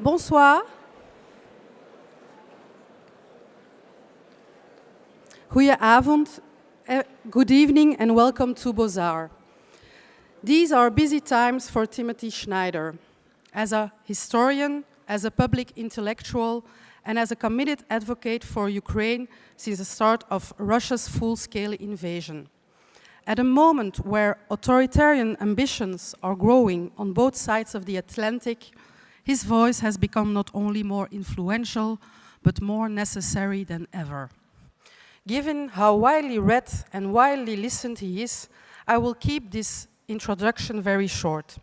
Bonsoir. Goedenavond, good evening and welcome to Bozar. These are busy times for Timothy Snyder. As a historian, as a public intellectual, and as a committed advocate for Ukraine since the start of Russia's full-scale invasion. At a moment where authoritarian ambitions are growing on both sides of the Atlantic, his voice has become not only more influential, but more necessary than ever. Given how widely read and widely listened he is, I will keep this introduction very short.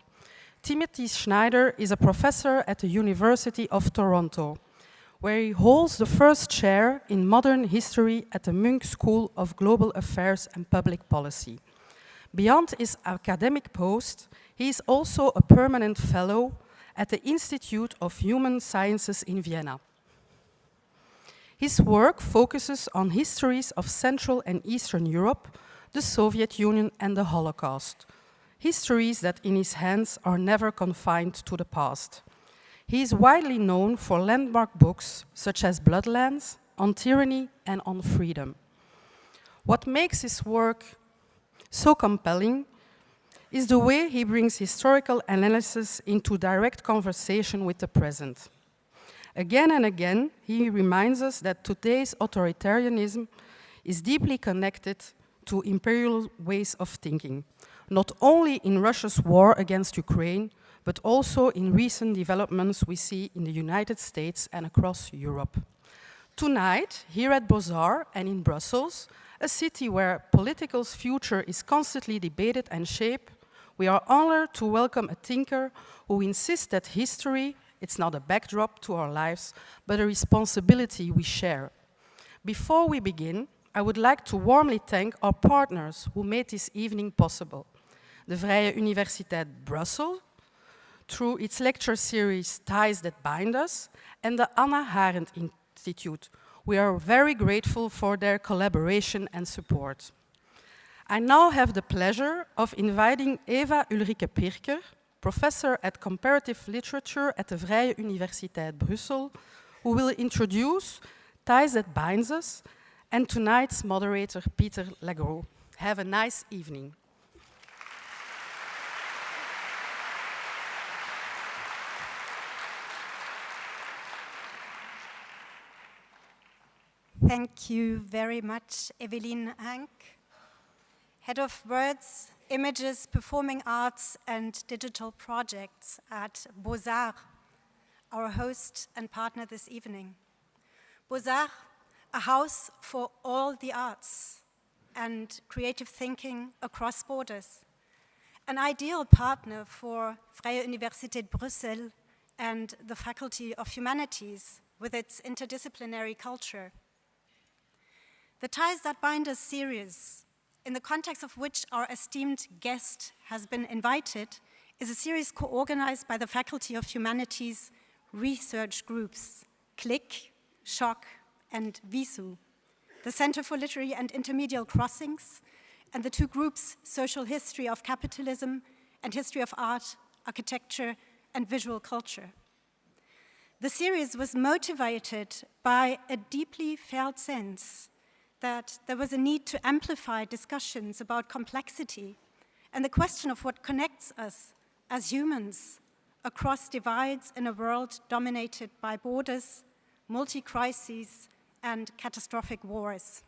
Timothy Snyder is a professor at the University of Toronto, where he holds the first chair in modern history at the Munk School of Global Affairs and Public Policy. Beyond his academic post, he is also a permanent fellow at the Institute of Human Sciences in Vienna. His work focuses on histories of Central and Eastern Europe, the Soviet Union and the Holocaust, histories that in his hands are never confined to the past. He is widely known for landmark books such as Bloodlands, On Tyranny and On Freedom. What makes his work so compelling is the way he brings historical analysis into direct conversation with the present. Again and again, he reminds us that today's authoritarianism is deeply connected to imperial ways of thinking, not only in Russia's war against Ukraine, but also in recent developments we see in the United States and across Europe. Tonight, here at Bozar and in Brussels, a city where political's future is constantly debated and shaped, we are honored to welcome a thinker who insists that history, it's not a backdrop to our lives, but a responsibility we share. Before we begin, I would like to warmly thank our partners who made this evening possible. The 𝐕𝐈𝐻𝐸𝐈𝐻 Brussels, through its lecture series Ties That Bind Us, and the Hannah Arendt Institute. We are very grateful for their collaboration and support. I now have the pleasure of inviting 𝐓𝐢𝐬𝐿, professor at comparative literature at the 𝐕𝐈𝐻𝐸𝐸 Brussels, who will introduce Ties That Bind Us, and tonight's moderator, Pieter Lagrou. Have a nice evening. Thank you very much, Evelyn Hank, Head of Words, Images, Performing Arts and Digital Projects at Bozar, our host and partner this evening. Bozar, a house for all the arts and creative thinking across borders, an ideal partner for 𝐕𝐈𝐻𝐸𝐸 Brussels and the Faculty of Humanities with its interdisciplinary culture. The Ties That Bind Us series, in the context of which our esteemed guest has been invited, is a series co-organized by the Faculty of Humanities research groups, CLIC, SHOCK, and VISU, the Center for Literary and Intermedial Crossings, and the two groups, Social History of Capitalism and History of Art, Architecture, and Visual Culture. The series was motivated by a deeply felt sense that there was a need to amplify discussions about complexity and the question of what connects us as humans across divides in a world dominated by borders, multi-crises, and catastrophic wars.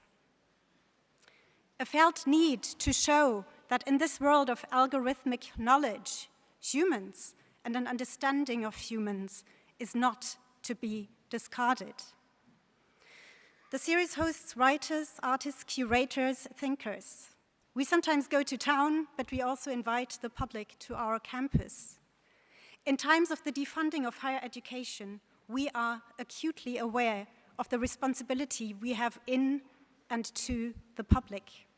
A felt need to show that in this world of algorithmic knowledge, humans and an understanding of humans is not to be discarded. The series hosts writers, artists, curators, thinkers. We sometimes go to town, but we also invite the public to our campus. In times of the defunding of higher education, we are acutely aware of the responsibility we have in and to the public.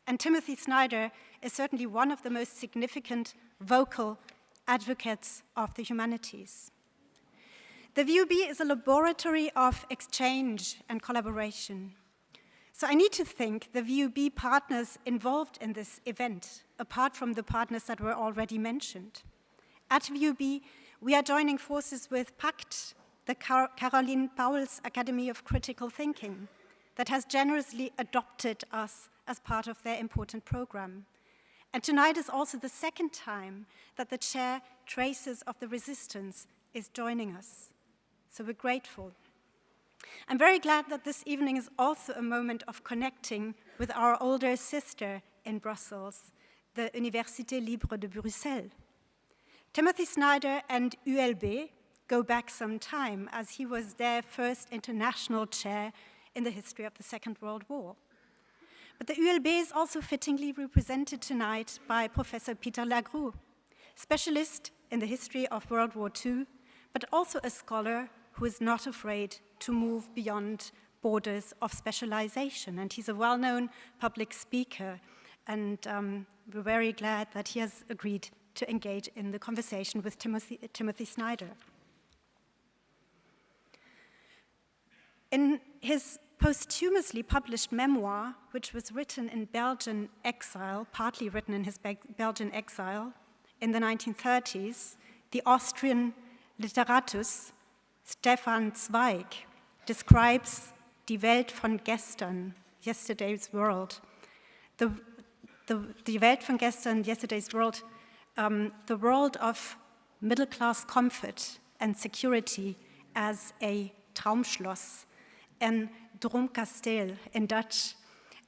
And Timothy Snyder is certainly one of the most significant vocal advocates of the humanities. The VUB is a laboratory of exchange and collaboration. So I need to thank the VUB partners involved in this event, apart from the partners that were already mentioned. At VUB, we are joining forces with PACT, the Caroline Pauwels Academy of Critical Thinking, that has generously adopted us as part of their important program. And tonight is also the second time that the chair Traces of the Resistance is joining us. So we're grateful. I'm very glad that this evening is also a moment of connecting with our older sister in Brussels, the Université Libre de Bruxelles. Timothy Snyder and 𝐸LB go back some time, as he was their first international chair in the history of the Second World War. But the 𝐸LB is also fittingly represented tonight by Professor Pieter Lagrou, specialist in the history of World War II, but also a scholar who is not afraid to move beyond borders of specialization. And he's a well-known public speaker, and we're very glad that he has agreed to engage in the conversation with Timothy Snyder. In his posthumously published memoir, which was written in Belgian exile, partly written in his Belgian exile in the 1930s, the Austrian literatus Stefan Zweig describes Die Welt von gestern, yesterday's world. Die Welt von gestern, yesterday's world, the world of middle-class comfort and security as a Traumschloss, an Droomkasteel in Dutch,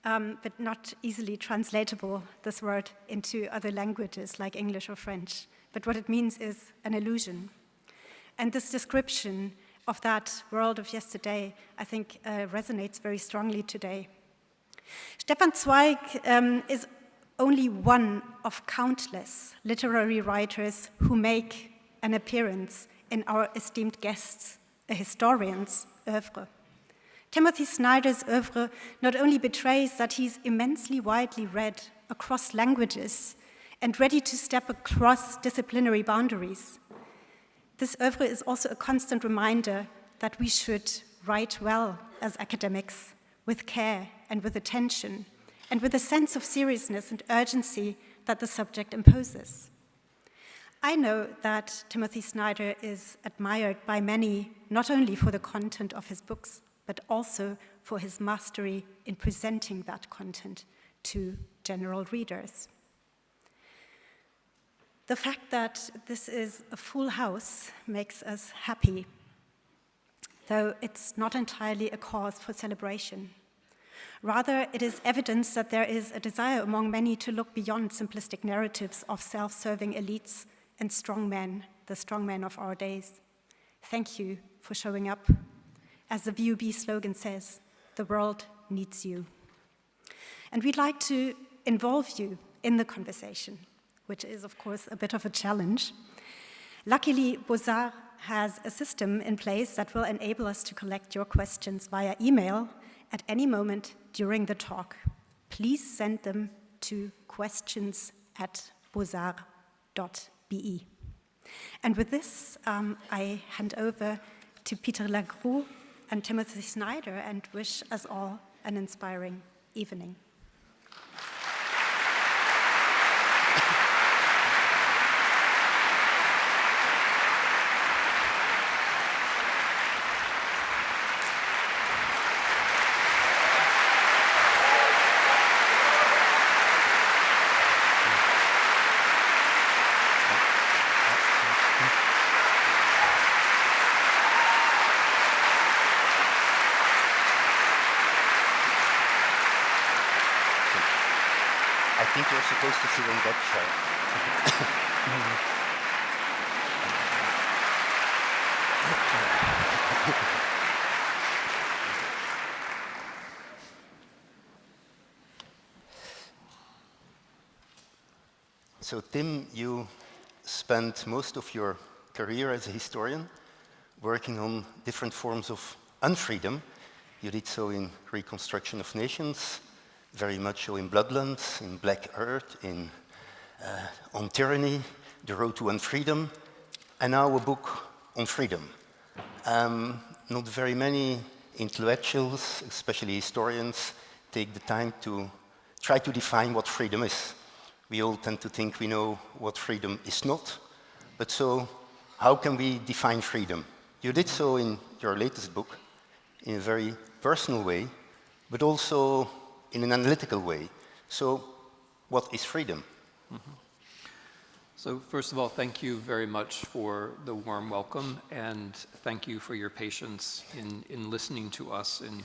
but not easily translatable, this word, into other languages like English or French. But what it means is an illusion. And this description of that world of yesterday, I think, resonates very strongly today. Stefan Zweig is only one of countless literary writers who make an appearance in our esteemed guests, a historian's oeuvre. Timothy Snyder's oeuvre not only betrays that he's immensely widely read across languages and ready to step across disciplinary boundaries. This oeuvre is also a constant reminder that we should write well as academics, with care and with attention, and with a sense of seriousness and urgency that the subject imposes. I know that Timothy Snyder is admired by many, not only for the content of his books, but also for his mastery in presenting that content to general readers. The fact that this is a full house makes us happy, though it's not entirely a cause for celebration. Rather, it is evidence that there is a desire among many to look beyond simplistic narratives of self-serving elites and strong men, the strong men of our days. Thank you for showing up. As the VUB slogan says, the world needs you. And we'd like to involve you in the conversation, which is, of course, a bit of a challenge. Luckily, Bozar has a system in place that will enable us to collect your questions via email at any moment during the talk. Please send them to questions@bozar.be. And with this, I hand over to Pieter Lagrou and Timothy Snyder and wish us all an inspiring evening. I think you're supposed to sit on that side. So Tim, you spent most of your career as a historian working on different forms of unfreedom. You did so in Reconstruction of Nations, very much so in Bloodlands, in Black Earth, in On Tyranny, The Road to Unfreedom, and now a book on freedom. Not very many intellectuals, especially historians, take the time to try to define what freedom is. We all tend to think we know what freedom is not, but so how can we define freedom? You did so in your latest book in a very personal way, but also in an analytical way. So what is freedom? Mm-hmm. So first of all, thank you very much for the warm welcome, and thank you for your patience in listening to us in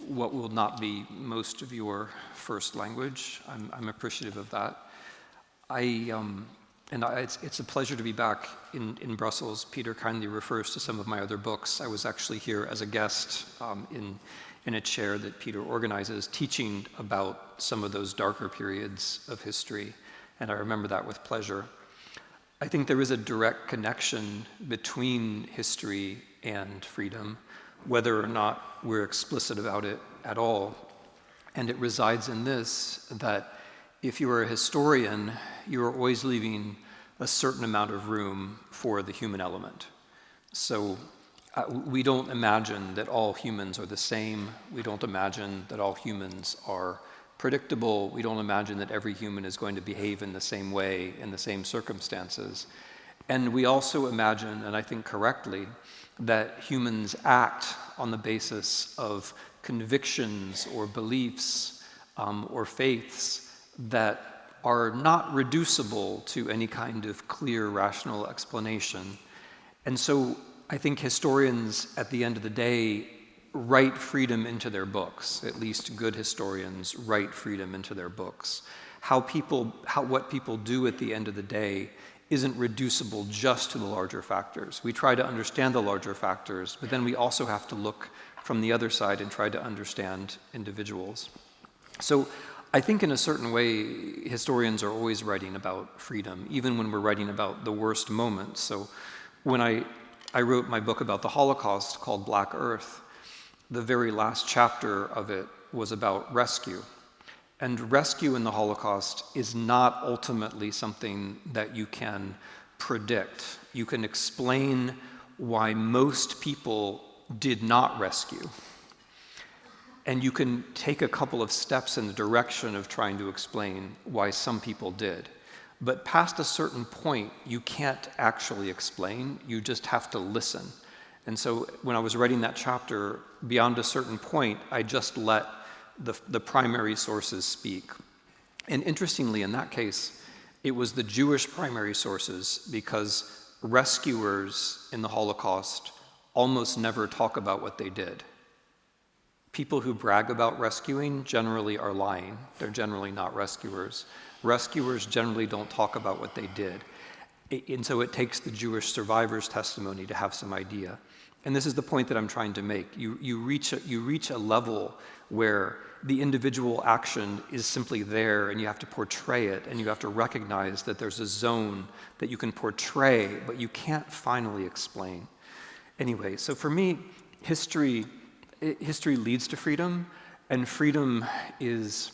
what will not be most of your first language. I'm appreciative of that. It's a pleasure to be back in Brussels. Pieter kindly refers to some of my other books. I was actually here as a guest in a chair that Pieter organizes, teaching about some of those darker periods of history, and I remember that with pleasure. I think there is a direct connection between history and freedom, whether or not we're explicit about it at all. And it resides in this, that if you are a historian, you are always leaving a certain amount of room for the human element. So we don't imagine that all humans are the same. We don't imagine that all humans are predictable. We don't imagine that every human is going to behave in the same way in the same circumstances. And we also imagine, and I think correctly, that humans act on the basis of convictions or beliefs or faiths that are not reducible to any kind of clear rational explanation. And so I think historians, at the end of the day, write freedom into their books. At least good historians write freedom into their books. What people do at the end of the day isn't reducible just to the larger factors. We try to understand the larger factors, but then we also have to look from the other side and try to understand individuals. So I think in a certain way, historians are always writing about freedom, even when we're writing about the worst moments. So when I wrote my book about the Holocaust called Black Earth, the very last chapter of it was about rescue. And rescue in the Holocaust is not ultimately something that you can predict. You can explain why most people did not rescue. And you can take a couple of steps in the direction of trying to explain why some people did. But past a certain point, you can't actually explain, you just have to listen. And so when I was writing that chapter, beyond a certain point, I just let the primary sources speak. And interestingly, in that case, it was the Jewish primary sources, because rescuers in the Holocaust almost never talk about what they did. People who brag about rescuing generally are lying. They're generally not rescuers. Rescuers generally don't talk about what they did. And so it takes the Jewish survivors' testimony to have some idea. And this is the point that I'm trying to make. You reach a level where the individual action is simply there, and you have to portray it, and you have to recognize that there's a zone that you can portray, but you can't finally explain. Anyway, so for me, history leads to freedom, and freedom is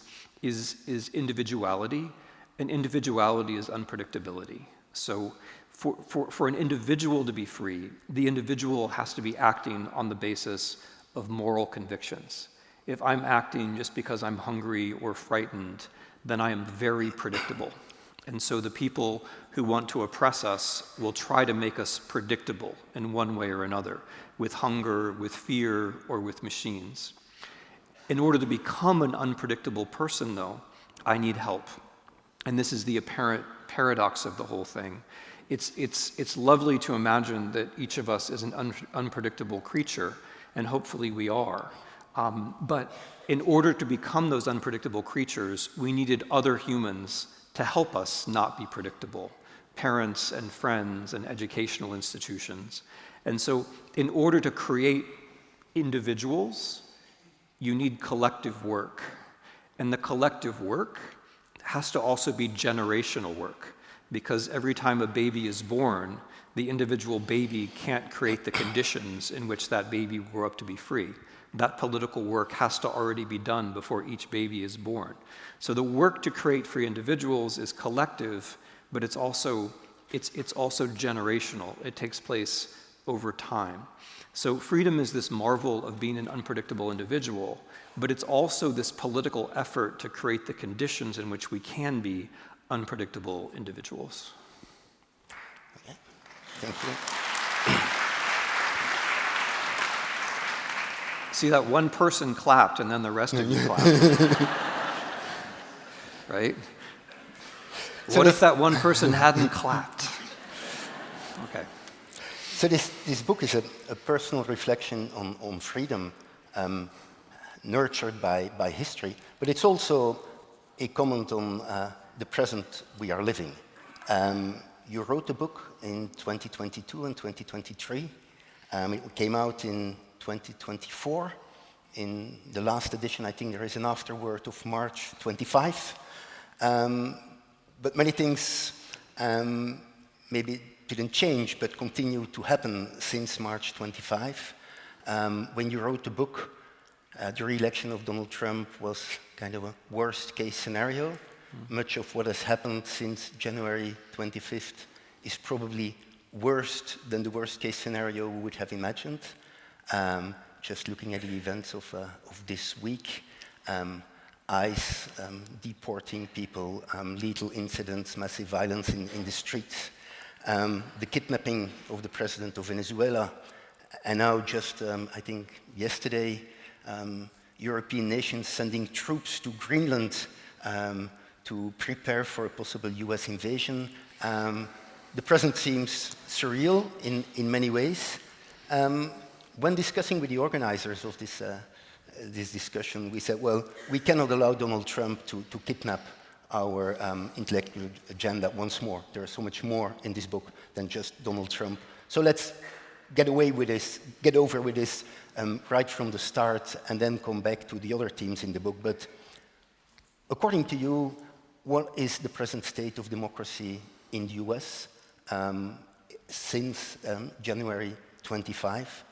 individuality, and individuality is unpredictability. So for an individual to be free, the individual has to be acting on the basis of moral convictions. If I'm acting just because I'm hungry or frightened, then I am very predictable. And so the people who want to oppress us will try to make us predictable in one way or another, with hunger, with fear, or with machines. In order to become an unpredictable person, though, I need help. And this is the apparent paradox of the whole thing. It's lovely to imagine that each of us is an unpredictable creature, and hopefully we are. But in order to become those unpredictable creatures, we needed other humans to help us not be predictable, parents and friends and educational institutions. And so in order to create individuals, you need collective work. And the collective work has to also be generational work, because every time a baby is born, the individual baby can't create the conditions in which that baby will grow up to be free. That political work has to already be done before each baby is born. So the work to create free individuals is collective, but it's also generational. It takes place over time. So freedom is this marvel of being an unpredictable individual, but it's also this political effort to create the conditions in which we can be unpredictable individuals. Okay. Thank you. See, that one person clapped and then the rest of you clapped. Right? So what if that one person hadn't clapped? Okay. So this book is a personal reflection on freedom, nurtured by history, but it's also a comment on the present we are living. You wrote the book in 2022 and 2023. It came out in 2024. In the last edition, I think there is an afterword of March 25. But many things maybe didn't change, but continue to happen since March 25. When you wrote the book, the re-election of Donald Trump was kind of a worst-case scenario. Much of what has happened since January 25th is probably worse than the worst-case scenario we would have imagined. Just looking at the events of this week, ICE deporting people, lethal incidents, massive violence in the streets, the kidnapping of the president of Venezuela, and now just, I think, yesterday, European nations sending troops to Greenland to prepare for a possible US invasion. The present seems surreal in many ways. When discussing with the organizers of this discussion, we said, well, we cannot allow Donald Trump to kidnap our intellectual agenda once more. There is so much more in this book than just Donald Trump. So let's get over with this right from the start, and then come back to the other themes in the book. But according to you, what is the present state of democracy in the US since January 25?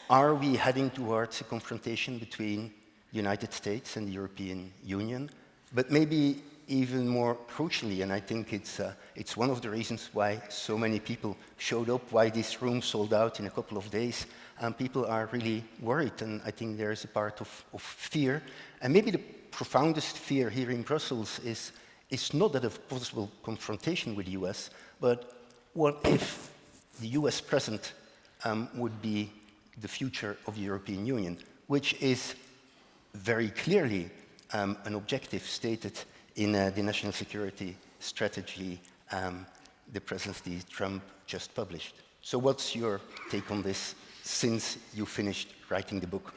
Are we heading towards a confrontation between the United States and the European Union? But maybe even more crucially, and I think it's one of the reasons why so many people showed up, why this room sold out in a couple of days, people are really worried, and I think there is a part of fear. And maybe the profoundest fear here in Brussels is not that of possible confrontation with the US, but what if the US present would be the future of the European Union, which is very clearly an objective stated in the national security strategy the Presidency Trump just published. So what's your take on this since you finished writing the book?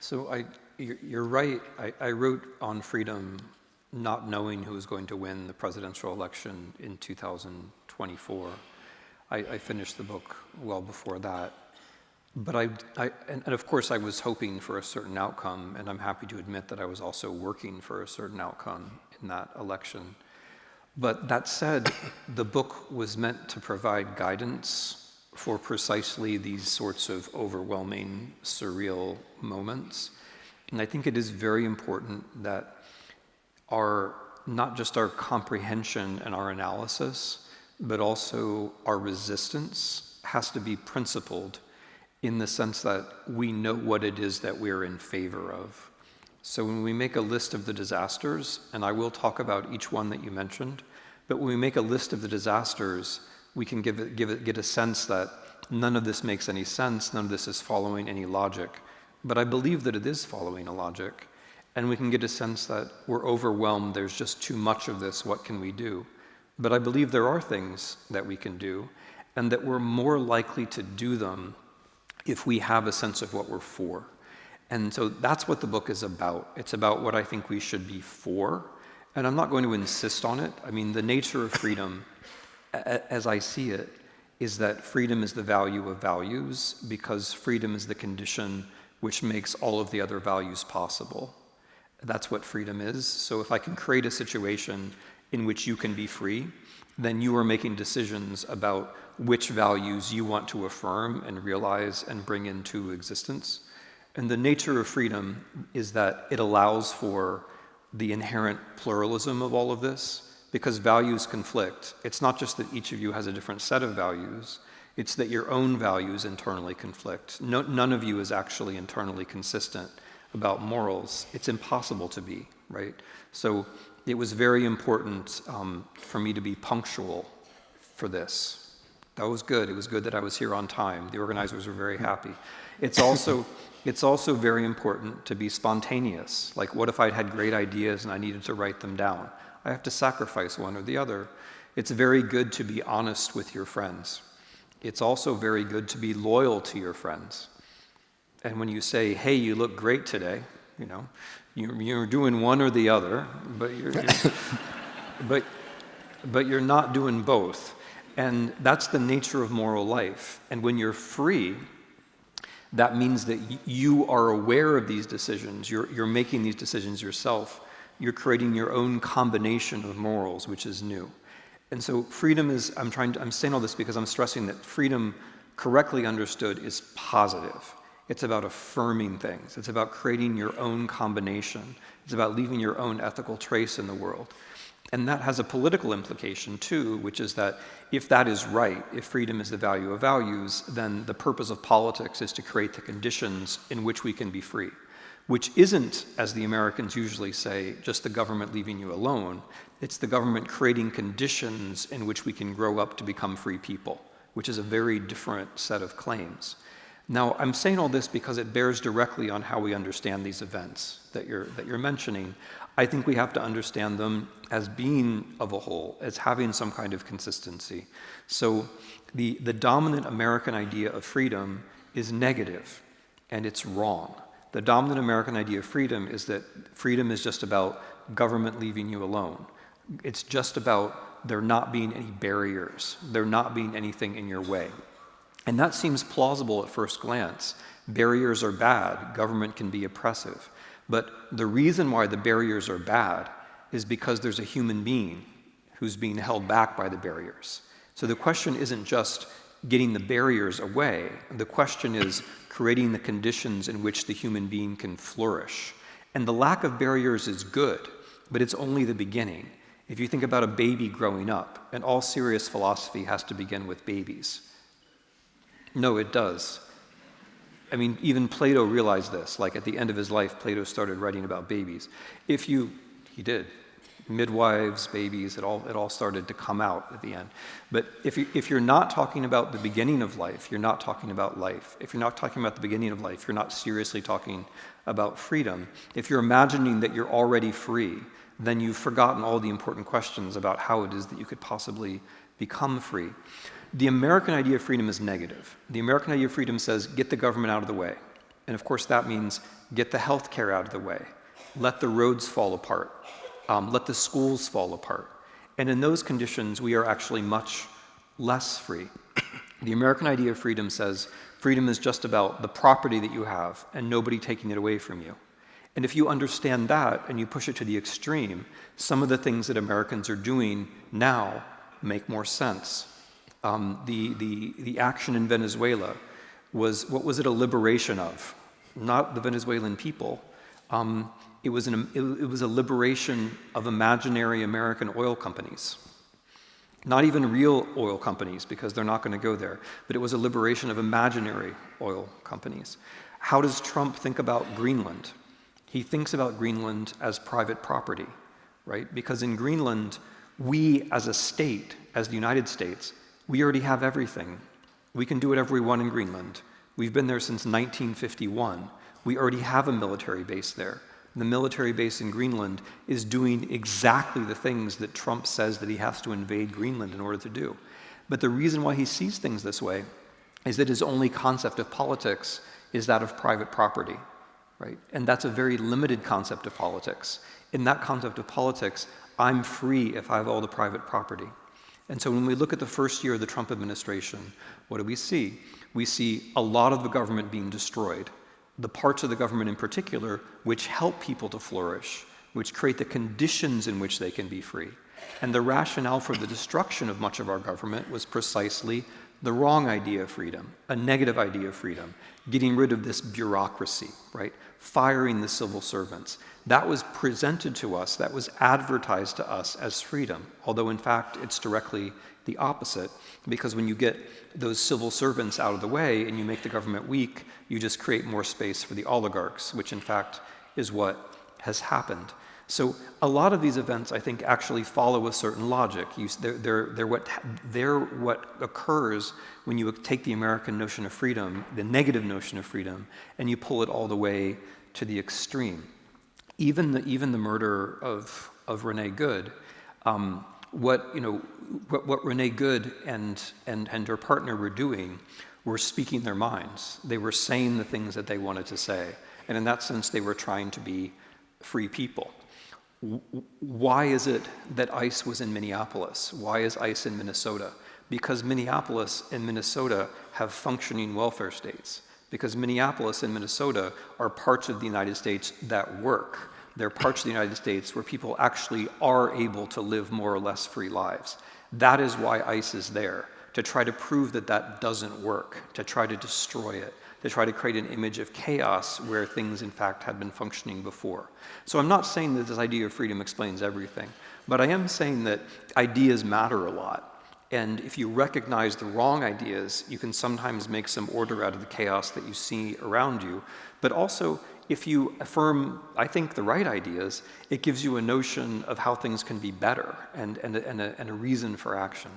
So you're right. I wrote on freedom not knowing who was going to win the presidential election in 2024. I finished the book well before that. But and of course I was hoping for a certain outcome, and I'm happy to admit that I was also working for a certain outcome in that election. But that said, the book was meant to provide guidance for precisely these sorts of overwhelming, surreal moments. And I think it is very important that not just our comprehension and our analysis, but also our resistance has to be principled in the sense that we know what it is that we're in favor of. So when we make a list of the disasters, and I will talk about each one that you mentioned, but when we make a list of the disasters, we can get a sense that none of this makes any sense, none of this is following any logic. But I believe that it is following a logic, and we can get a sense that we're overwhelmed, there's just too much of this, what can we do? But I believe there are things that we can do, and that we're more likely to do them if we have a sense of what we're for. And so that's what the book is about. It's about what I think we should be for, and I'm not going to insist on it. I mean, the nature of freedom, as I see it, is that freedom is the value of values, because freedom is the condition which makes all of the other values possible. That's what freedom is. So if I can create a situation in which you can be free, then you are making decisions about which values you want to affirm and realize and bring into existence. And the nature of freedom is that it allows for the inherent pluralism of all of this, because values conflict. It's not just that each of you has a different set of values, it's that your own values internally conflict. None of you is actually internally consistent about morals. It's impossible to be, right? So it was very important for me to be punctual for this. That was good. It was good that I was here on time. The organizers were very happy. It's also very important to be spontaneous. Like, what if I'd had great ideas and I needed to write them down? I have to sacrifice one or the other. It's very good to be honest with your friends. It's also very good to be loyal to your friends. And when you say, hey, you look great today, you know, you're doing one or the other, but you're not doing both. And that's the nature of moral life. And when you're free, that means that you are aware of these decisions. You're making these decisions yourself. You're creating your own combination of morals, which is new. And so freedom is, I'm saying all this because I'm stressing that freedom, correctly understood, is positive. It's about affirming things. It's about creating your own combination. It's about leaving your own ethical trace in the world. And that has a political implication too, which is that if that is right, if freedom is the value of values, then the purpose of politics is to create the conditions in which we can be free, which isn't, as the Americans usually say, just the government leaving you alone. It's the government creating conditions in which we can grow up to become free people, which is a very different set of claims. Now, I'm saying all this because it bears directly on how we understand these events that you're mentioning. I think we have to understand them as being of a whole, as having some kind of consistency. So the dominant American idea of freedom is negative, and it's wrong. The dominant American idea of freedom is that freedom is just about government leaving you alone. It's just about there not being any barriers, there not being anything in your way. And that seems plausible at first glance. Barriers are bad, government can be oppressive. But the reason why the barriers are bad is because there's a human being who's being held back by the barriers. So the question isn't just getting the barriers away. The question is creating the conditions in which the human being can flourish. And the lack of barriers is good, but it's only the beginning. If you think about a baby growing up, and all serious philosophy has to begin with babies. No, it does. I mean, even Plato realized this. Like at the end of his life, Plato started writing about babies. He did. Midwives, babies, it all started to come out at the end. But if you're not talking about the beginning of life, you're not talking about life. If you're not talking about the beginning of life, you're not seriously talking about freedom. If you're imagining that you're already free, then you've forgotten all the important questions about how it is that you could possibly become free. The American idea of freedom is negative. The American idea of freedom says, get the government out of the way. And of course that means get the health care out of the way. Let the roads fall apart. Let the schools fall apart. And in those conditions, we are actually much less free. The American idea of freedom says, freedom is just about the property that you have and nobody taking it away from you. And if you understand that and you push it to the extreme, some of the things that Americans are doing now make more sense. The action in Venezuela was, what was it a liberation of? Not the Venezuelan people. It was a liberation of imaginary American oil companies. Not even real oil companies, because they're not going to go there, but it was a liberation of imaginary oil companies. How does Trump think about Greenland? He thinks about Greenland as private property, right? Because in Greenland, we as a state, as the United States, we already have everything. We can do whatever we want in Greenland. We've been there since 1951. We already have a military base there. The military base in Greenland is doing exactly the things that Trump says that he has to invade Greenland in order to do. But the reason why he sees things this way is that his only concept of politics is that of private property, right? And that's a very limited concept of politics. In that concept of politics, I'm free if I have all the private property. And so when we look at the first year of the Trump administration, what do we see? We see a lot of the government being destroyed. The parts of the government in particular which help people to flourish, which create the conditions in which they can be free. And the rationale for the destruction of much of our government was precisely the wrong idea of freedom, a negative idea of freedom, getting rid of this bureaucracy, right? Firing the civil servants. That was presented to us, that was advertised to us as freedom, although in fact it's directly the opposite, because when you get those civil servants out of the way and you make the government weak, you just create more space for the oligarchs, which in fact is what has happened. So a lot of these events, I think, actually follow a certain logic. They're what occurs when you take the American notion of freedom, the negative notion of freedom, and you pull it all the way to the extreme. Even the murder of Renee Good, what Renee Good and her partner were doing were speaking their minds. They were saying the things that they wanted to say, and in that sense, they were trying to be free people. Why is it that ICE was in Minneapolis? Why is ICE in Minnesota? Because Minneapolis and Minnesota have functioning welfare states. Because Minneapolis and Minnesota are parts of the United States that work. They're parts of the United States where people actually are able to live more or less free lives. That is why ICE is there, to try to prove that that doesn't work, to try to destroy it, to try to create an image of chaos where things in fact had been functioning before. So I'm not saying that this idea of freedom explains everything, but I am saying that ideas matter a lot. And if you recognize the wrong ideas, you can sometimes make some order out of the chaos that you see around you. But also, if you affirm, I think, the right ideas, it gives you a notion of how things can be better and a reason for action.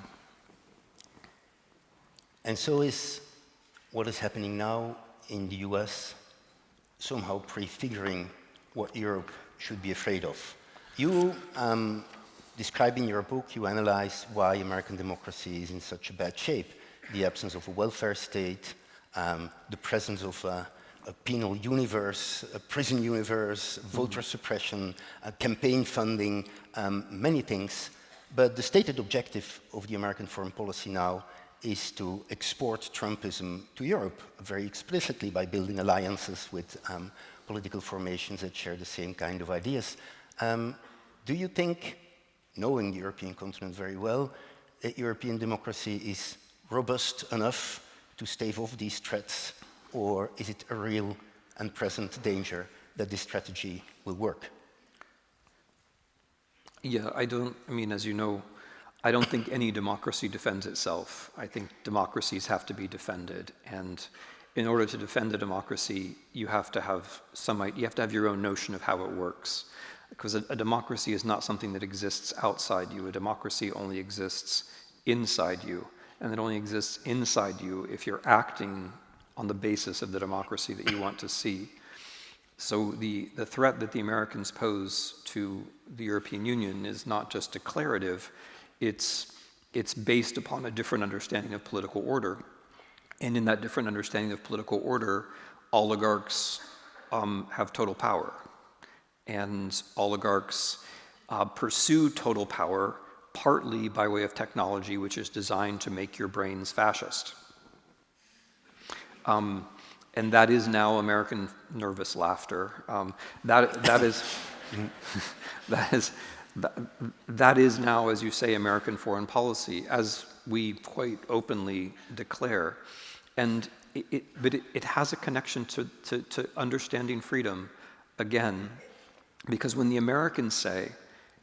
And so is what is happening now in the US somehow prefiguring what Europe should be afraid of. You describe in your book, you analyze why American democracy is in such a bad shape. The absence of a welfare state, the presence of a penal universe, a prison universe, voter suppression, campaign funding, many things. But the stated objective of the American foreign policy now is to export Trumpism to Europe very explicitly by building alliances with political formations that share the same kind of ideas. Do you think, knowing the European continent very well, that European democracy is robust enough to stave off these threats, or is it a real and present danger that this strategy will work? Yeah, as you know, I don't think any democracy defends itself. I think democracies have to be defended, and in order to defend a democracy, you have to have your own notion of how it works. Because a democracy is not something that exists outside you. A democracy only exists inside you, and it only exists inside you if you're acting on the basis of the democracy that you want to see. So the threat that the Americans pose to the European Union is not just declarative, it's based upon a different understanding of political order. And in that different understanding of political order, oligarchs have total power. And oligarchs pursue total power partly by way of technology, which is designed to make your brains fascist. And that is now American nervous laughter. That is now, as you say, American foreign policy, as we quite openly declare. And but it has a connection to understanding freedom, again, because when the Americans say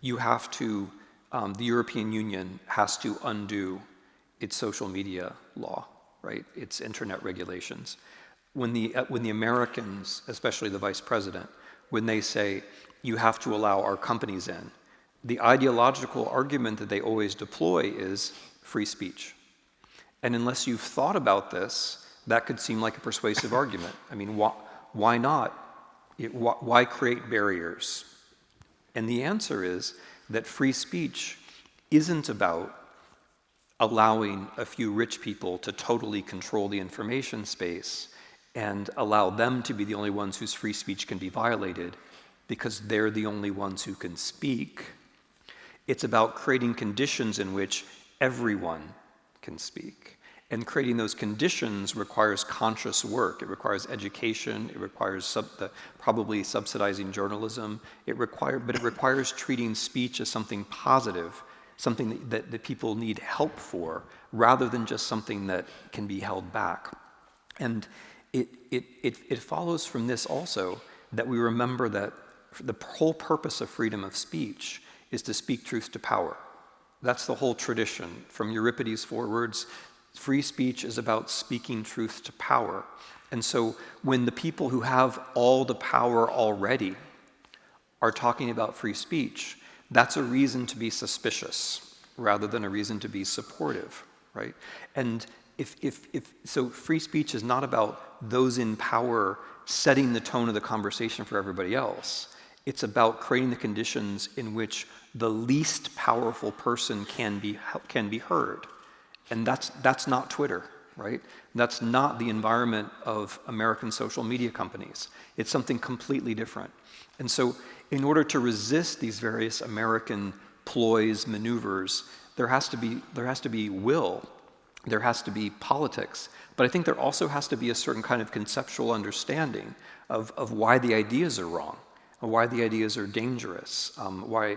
you have to, the European Union has to undo its social media law, right? Its internet regulations. When the Americans, especially the vice president, when they say you have to allow our companies in, the ideological argument that they always deploy is free speech. And unless you've thought about this, that could seem like a persuasive argument. I mean, why not? Why create barriers? And the answer is that free speech isn't about allowing a few rich people to totally control the information space and allow them to be the only ones whose free speech can be violated because they're the only ones who can speak. It's about creating conditions in which everyone can speak. And creating those conditions requires conscious work. It requires education. It requires probably subsidizing journalism. But it requires treating speech as something positive, something that people need help for, rather than just something that can be held back. And it follows from this also that we remember that the whole purpose of freedom of speech is to speak truth to power. That's the whole tradition. From Euripides forwards, free speech is about speaking truth to power. And so when the people who have all the power already are talking about free speech, that's a reason to be suspicious rather than a reason to be supportive, right? And so free speech is not about those in power setting the tone of the conversation for everybody else. It's about creating the conditions in which the least powerful person can be heard. And that's not Twitter, right? That's not the environment of American social media companies. It's something completely different. And so in order to resist these various American ploys, maneuvers, there has to be will, there has to be politics, but I think there also has to be a certain kind of conceptual understanding of why the ideas are wrong, why the ideas are dangerous, why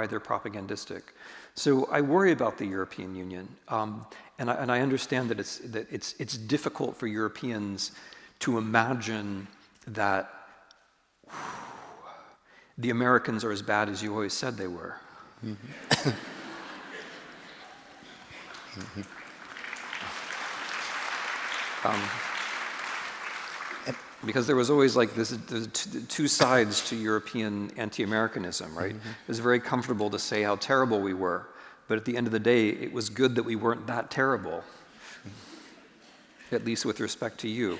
they're propagandistic. So I worry about the European Union, and I understand that it's difficult for Europeans to imagine that the Americans are as bad as you always said they were. Mm-hmm. Mm-hmm. Because there was always like there's two sides to European anti-Americanism, right? Mm-hmm. It was very comfortable to say how terrible we were, but at the end of the day, it was good that we weren't that terrible, at least with respect to you.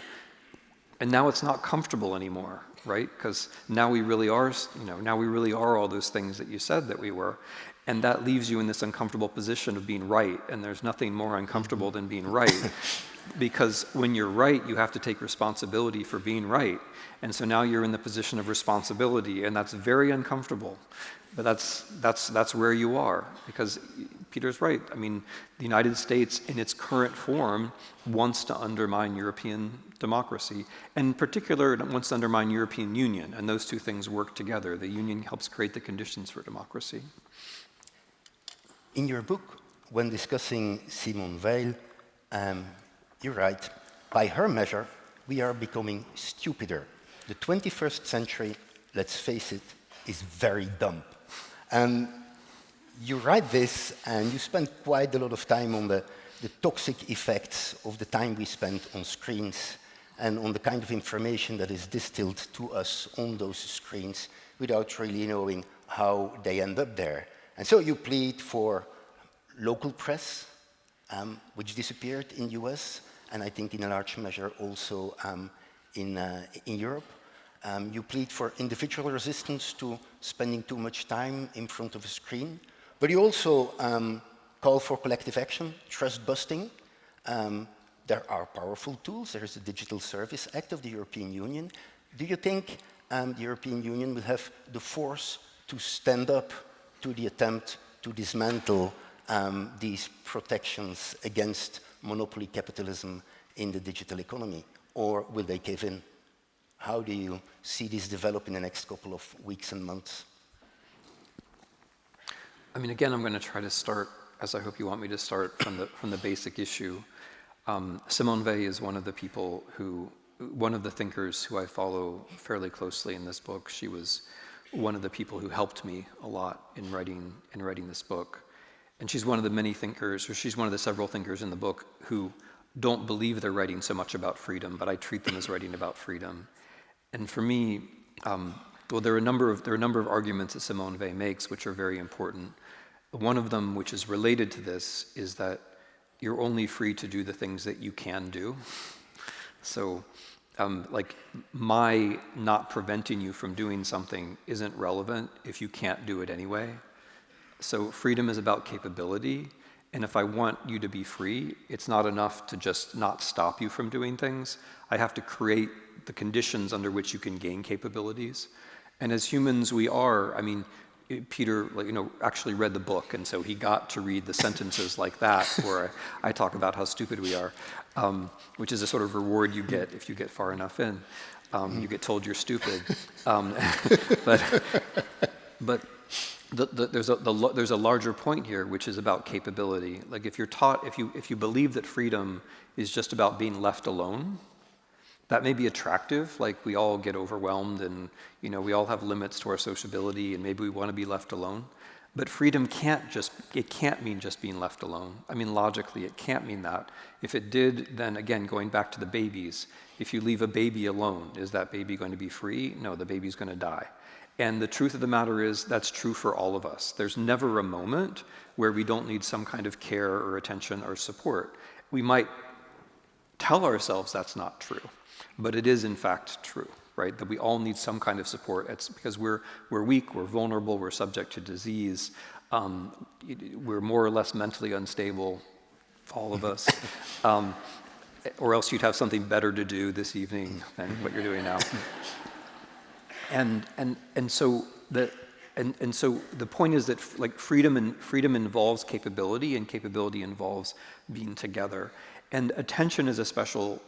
And now it's not comfortable anymore, right? Because now we really are, now we really are all those things that you said that we were. And that leaves you in this uncomfortable position of being right. And there's nothing more uncomfortable than being right. Because when you're right, you have to take responsibility for being right. And so now you're in the position of responsibility, and that's very uncomfortable. But that's where you are, because Peter's right. I mean, the United States in its current form wants to undermine European democracy, and in particular, it wants to undermine European Union, and those two things work together. The Union helps create the conditions for democracy. In your book, when discussing Simone Weil, you're right. By her measure, we are becoming stupider. The 21st century, let's face it, is very dumb. And you write this, and you spend quite a lot of time on the toxic effects of the time we spend on screens and on the kind of information that is distilled to us on those screens without really knowing how they end up there. And so you plead for local press, which disappeared in the US, and I think in a large measure also in Europe. You plead for individual resistance to spending too much time in front of a screen, but you also call for collective action, trust busting. There are powerful tools. There is the Digital Service Act of the European Union. Do you think the European Union will have the force to stand up to the attempt to dismantle these protections against monopoly capitalism in the digital economy, or will they cave in? How do you see this develop in the next couple of weeks and months? I mean, again, I'm going to try to start, as I hope you want me to start, from the basic issue. Simone Weil is one of the thinkers who I follow fairly closely in this book. She was one of the people who helped me a lot in writing this book. And she's one of the many thinkers, or she's one of the several thinkers in the book who don't believe they're writing so much about freedom, but I treat them as writing about freedom. And for me, well, there are a number of arguments that Simone Weil makes which are very important. One of them, which is related to this, is that you're only free to do the things that you can do. So, like, my not preventing you from doing something isn't relevant if you can't do it anyway. So freedom is about capability, and if I want you to be free, it's not enough to just not stop you from doing things. I have to create the conditions under which you can gain capabilities. And as humans, we are, I mean, Peter, actually read the book, and so he got to read the sentences like that, where I talk about how stupid we are, which is a sort of reward you get if you get far enough in. You get told you're stupid. But there's a larger point here, which is about capability. Like, if you're taught, if you believe that freedom is just about being left alone, that may be attractive. Like, we all get overwhelmed, and we all have limits to our sociability, and maybe we want to be left alone. But freedom can't mean just being left alone. I mean, logically, it can't mean that. If it did, then again, going back to the babies, if you leave a baby alone, is that baby going to be free? No, the baby's going to die. And the truth of the matter is that's true for all of us. There's never a moment where we don't need some kind of care or attention or support. We might tell ourselves that's not true, but it is in fact true, right? That we all need some kind of support. It's because we're weak, we're vulnerable, we're subject to disease, we're more or less mentally unstable, all of us. Or else you'd have something better to do this evening than what you're doing now. And so the point is that freedom involves capability, and capability involves being together. And attention is a special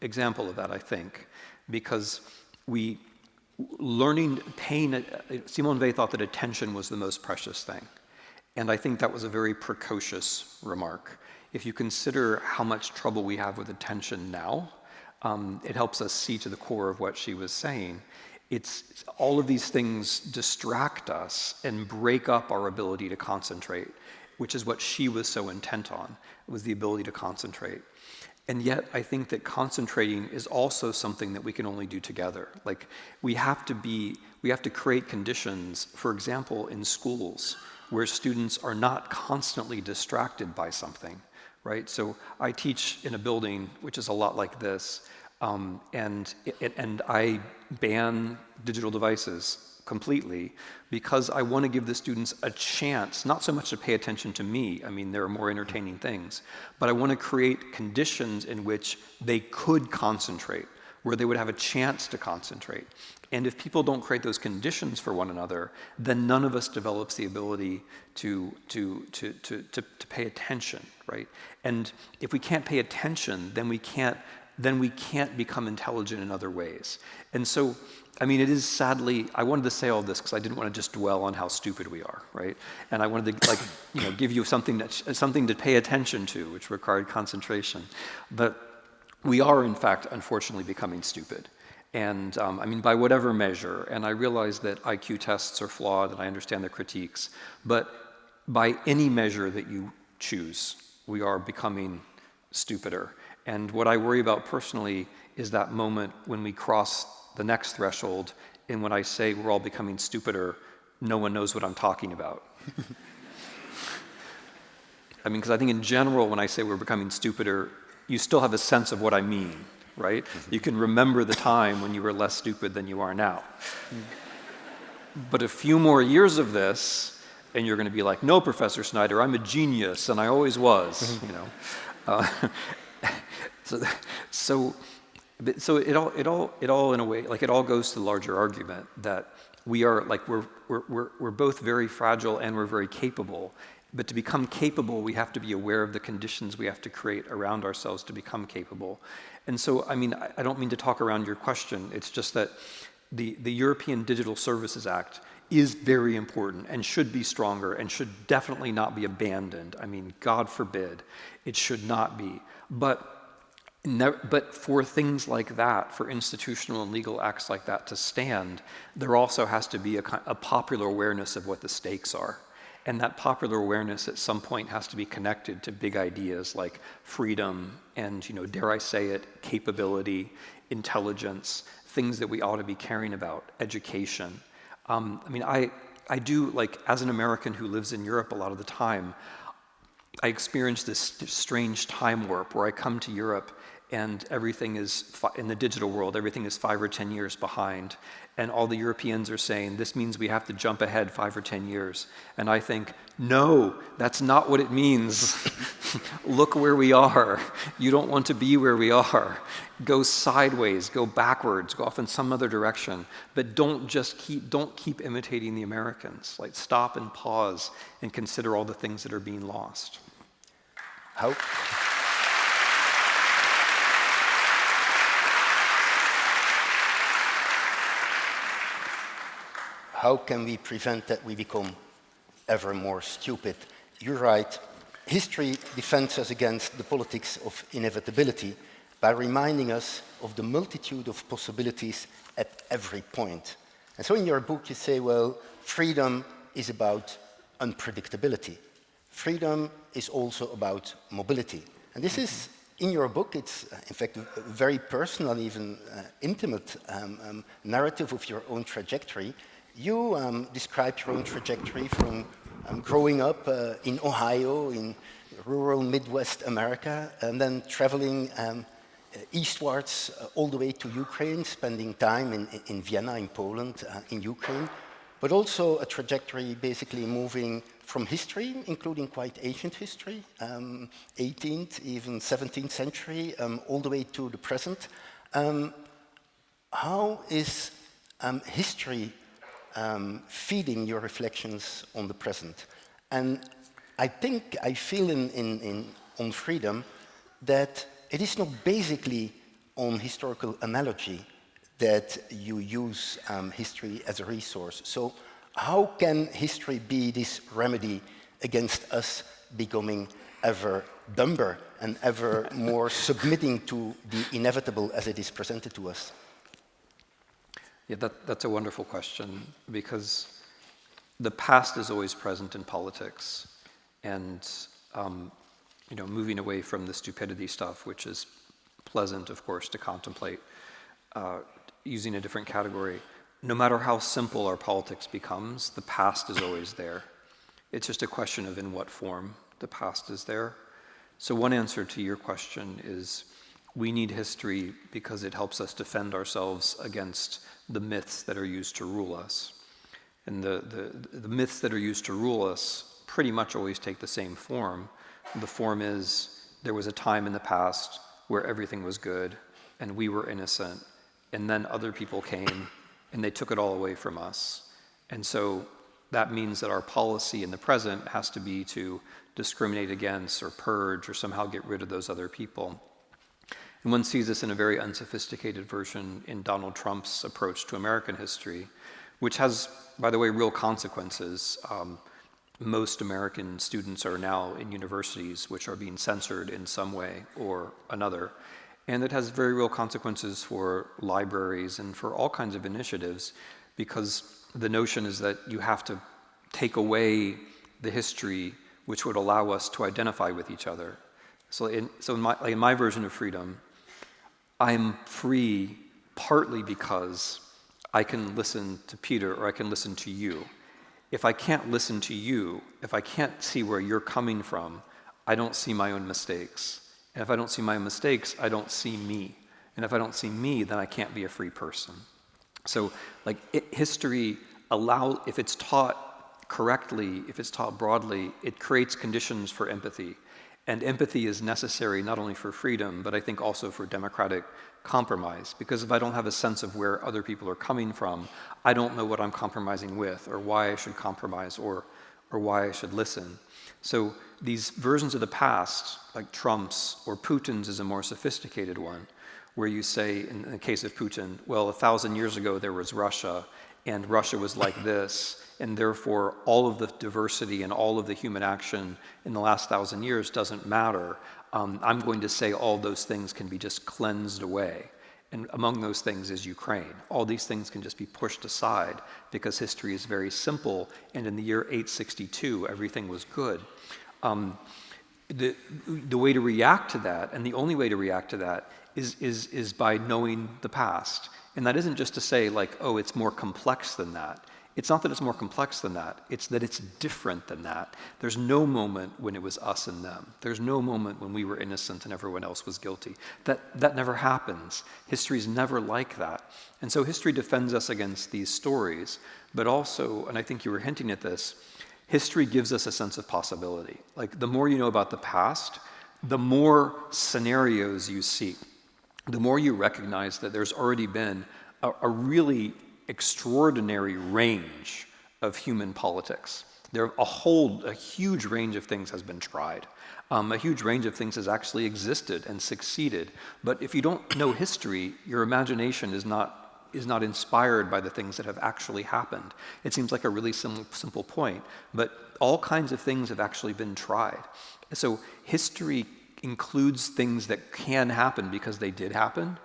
example of that, I think, because Simone Weil thought that attention was the most precious thing. And I think that was a very precocious remark. If you consider how much trouble we have with attention now, it helps us see to the core of what she was saying. It's all of these things distract us and break up our ability to concentrate, which is what she was so intent on, was the ability to concentrate. And yet I think that concentrating is also something that we can only do together. Like we have to create conditions, for example, in schools where students are not constantly distracted by something, right? So I teach in a building which is a lot like this, and I ban digital devices completely because I want to give the students a chance, not so much to pay attention to me, I mean, there are more entertaining things, but I want to create conditions in which they could concentrate, where they would have a chance to concentrate. And if people don't create those conditions for one another, then none of us develops the ability to pay attention, right? And if we can't pay attention, then we can't become intelligent in other ways. And so, I mean, it is sadly, I wanted to say all this because I didn't want to just dwell on how stupid we are, right? And I wanted to, give you something to pay attention to, which required concentration. But we are, in fact, unfortunately becoming stupid. And I mean, by whatever measure, and I realize that IQ tests are flawed and I understand their critiques, but by any measure that you choose, we are becoming stupider. And what I worry about personally is that moment when we cross the next threshold, and when I say we're all becoming stupider, no one knows what I'm talking about. I mean, because I think in general, when I say we're becoming stupider, you still have a sense of what I mean, right? You can remember the time when you were less stupid than you are now. But a few more years of this, and you're going to be like, no, Professor Snyder, I'm a genius, and I always was, So it all in a way, like it all goes to the larger argument that we are like we're both very fragile and we're very capable. But to become capable, we have to be aware of the conditions we have to create around ourselves to become capable. And so, I mean, I don't mean to talk around your question. It's just that the European Digital Services Act is very important and should be stronger and should definitely not be abandoned. I mean, God forbid, it should not be. But for things like that, for institutional and legal acts like that to stand, there also has to be a popular awareness of what the stakes are. And that popular awareness at some point has to be connected to big ideas like freedom and, dare I say it, capability, intelligence, things that we ought to be caring about, education. I mean, I do, like, as an American who lives in Europe a lot of the time, I experience this strange time warp where I come to Europe and everything is, in the digital world, everything is 5 or 10 years behind. And all the Europeans are saying, this means we have to jump ahead 5 or 10 years. And I think, no, that's not what it means. Look where we are. You don't want to be where we are. Go sideways, go backwards, go off in some other direction. But don't keep imitating the Americans. Like, stop and pause and consider all the things that are being lost. How can we prevent that we become ever more stupid? You're right. History defends us against the politics of inevitability by reminding us of the multitude of possibilities at every point. And so in your book you say, well, freedom is about unpredictability. Freedom is also about mobility. And this is, in your book, it's in fact a very personal, even intimate narrative of your own trajectory. You describe your own trajectory from growing up in Ohio, in rural Midwest America, and then traveling eastwards all the way to Ukraine, spending time in Vienna, in Poland, in Ukraine, but also a trajectory basically moving from history, including quite ancient history, 18th, even 17th century, all the way to the present. How is history feeding your reflections on the present? And I feel on freedom that it is not basically on historical analogy that you use history as a resource. So how can history be this remedy against us becoming ever dumber and ever more submitting to the inevitable as it is presented to us? Yeah, that's a wonderful question, because the past is always present in politics, and moving away from the stupidity stuff, which is pleasant, of course, to contemplate, using a different category. No matter how simple our politics becomes, the past is always there. It's just a question of in what form the past is there. So one answer to your question is we need history because it helps us defend ourselves against the myths that are used to rule us. And the myths that are used to rule us pretty much always take the same form. The form is there was a time in the past where everything was good and we were innocent, and then other people came and they took it all away from us. And so that means that our policy in the present has to be to discriminate against or purge or somehow get rid of those other people. And one sees this in a very unsophisticated version in Donald Trump's approach to American history, which has, by the way, real consequences. Most American students are now in universities which are being censored in some way or another. And it has very real consequences for libraries and for all kinds of initiatives, because the notion is that you have to take away the history which would allow us to identify with each other. So in my version of freedom, I'm free partly because I can listen to Peter or I can listen to you. If I can't listen to you, if I can't see where you're coming from, I don't see my own mistakes. And if I don't see my mistakes, I don't see me. And if I don't see me, then I can't be a free person. So history if it's taught correctly, if it's taught broadly, it creates conditions for empathy. And empathy is necessary not only for freedom, but I think also for democratic compromise. Because if I don't have a sense of where other people are coming from, I don't know what I'm compromising with, or why I should compromise, or why I should listen. So these versions of the past, like Trump's or Putin's is a more sophisticated one, where you say, in the case of Putin, well, 1,000 years ago there was Russia, and Russia was like this, and therefore all of the diversity and all of the human action in the last 1,000 years doesn't matter. I'm going to say all those things can be just cleansed away. And among those things is Ukraine. All these things can just be pushed aside because history is very simple, and in the year 862, everything was good. The way to react to that, and the only way to react to that, is by knowing the past. And that isn't just to say, oh, it's more complex than that. It's not that it's more complex than that, it's that it's different than that. There's no moment when it was us and them. There's no moment when we were innocent and everyone else was guilty. That never happens. History's never like that. And so history defends us against these stories, but also, and I think you were hinting at this, history gives us a sense of possibility. The more you know about the past, the more scenarios you see. The more you recognize that there's already been a really extraordinary range of human politics. A huge range of things has been tried. A huge range of things has actually existed and succeeded. But if you don't know history, your imagination is not inspired by the things that have actually happened. It seems like a really simple point, but all kinds of things have actually been tried. So history includes things that can happen because they did happen.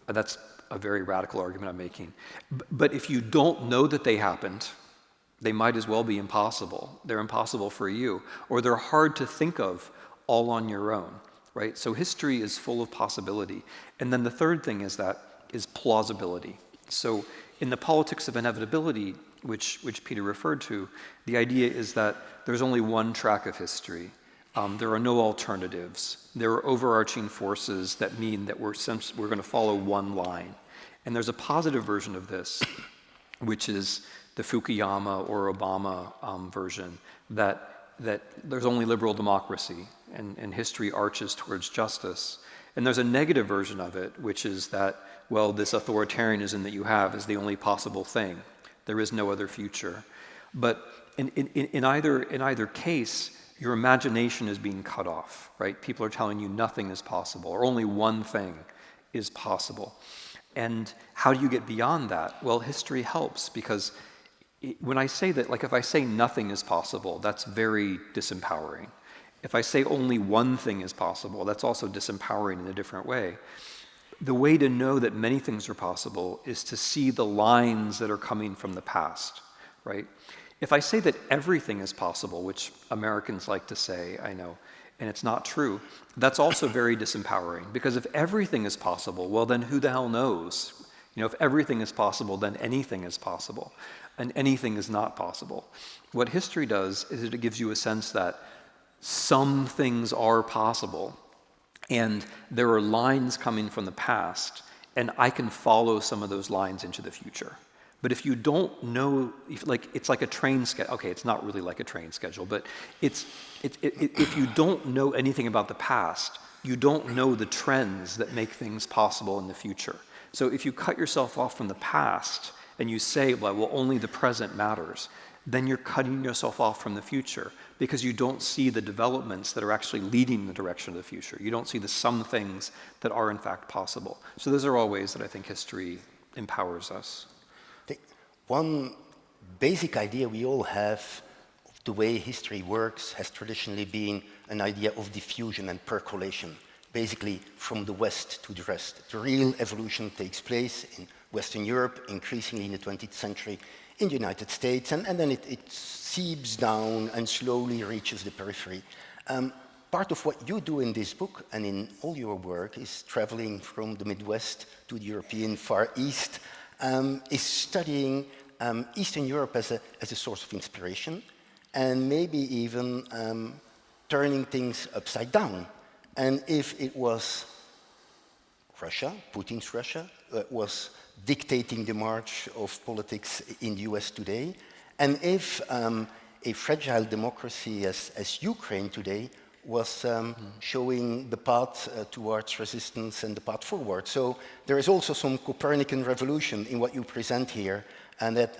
That's a very radical argument I'm making. But if you don't know that they happened, they might as well be impossible. They're impossible for you, or they're hard to think of all on your own, right? So history is full of possibility. And then the third thing is plausibility. So in the politics of inevitability, which Peter referred to, the idea is that there's only one track of history. There are no alternatives. There are overarching forces that mean that we're going to follow one line. And there's a positive version of this, which is the Fukuyama or Obama version, that there's only liberal democracy and history arches towards justice. And there's a negative version of it, which is that, well, this authoritarianism that you have is the only possible thing. There is no other future. But in either case, your imagination is being cut off, right? People are telling you nothing is possible, or only one thing is possible. And how do you get beyond that? Well, history helps, because when I say that, like if I say nothing is possible, that's very disempowering. If I say only one thing is possible, that's also disempowering in a different way. The way to know that many things are possible is to see the lines that are coming from the past, right? If I say that everything is possible, which Americans like to say, I know, and it's not true, that's also very disempowering, because if everything is possible, well, then who the hell knows? You know, if everything is possible, then anything is possible, and anything is not possible. What history does is it gives you a sense that some things are possible, and there are lines coming from the past, and I can follow some of those lines into the future. But if you don't know, it's like a train schedule. Okay, it's not really like a train schedule, but if you don't know anything about the past, you don't know the trends that make things possible in the future. So if you cut yourself off from the past and you say, well, only the present matters, then you're cutting yourself off from the future, because you don't see the developments that are actually leading in the direction of the future. You don't see some things that are in fact possible. So those are all ways that I think history empowers us. One basic idea we all have of the way history works has traditionally been an idea of diffusion and percolation, basically from the West to the rest. The real evolution takes place in Western Europe, increasingly in the 20th century, in the United States, and then it seeps down and slowly reaches the periphery. Part of what you do in this book and in all your work is traveling from the Midwest to the European Far East, is studying Eastern Europe as a source of inspiration, and maybe even turning things upside down. And if it was Russia, Putin's Russia, was dictating the march of politics in the US today, and if a fragile democracy as Ukraine today was showing the path towards resistance and the path forward. So there is also some Copernican revolution in what you present here, and that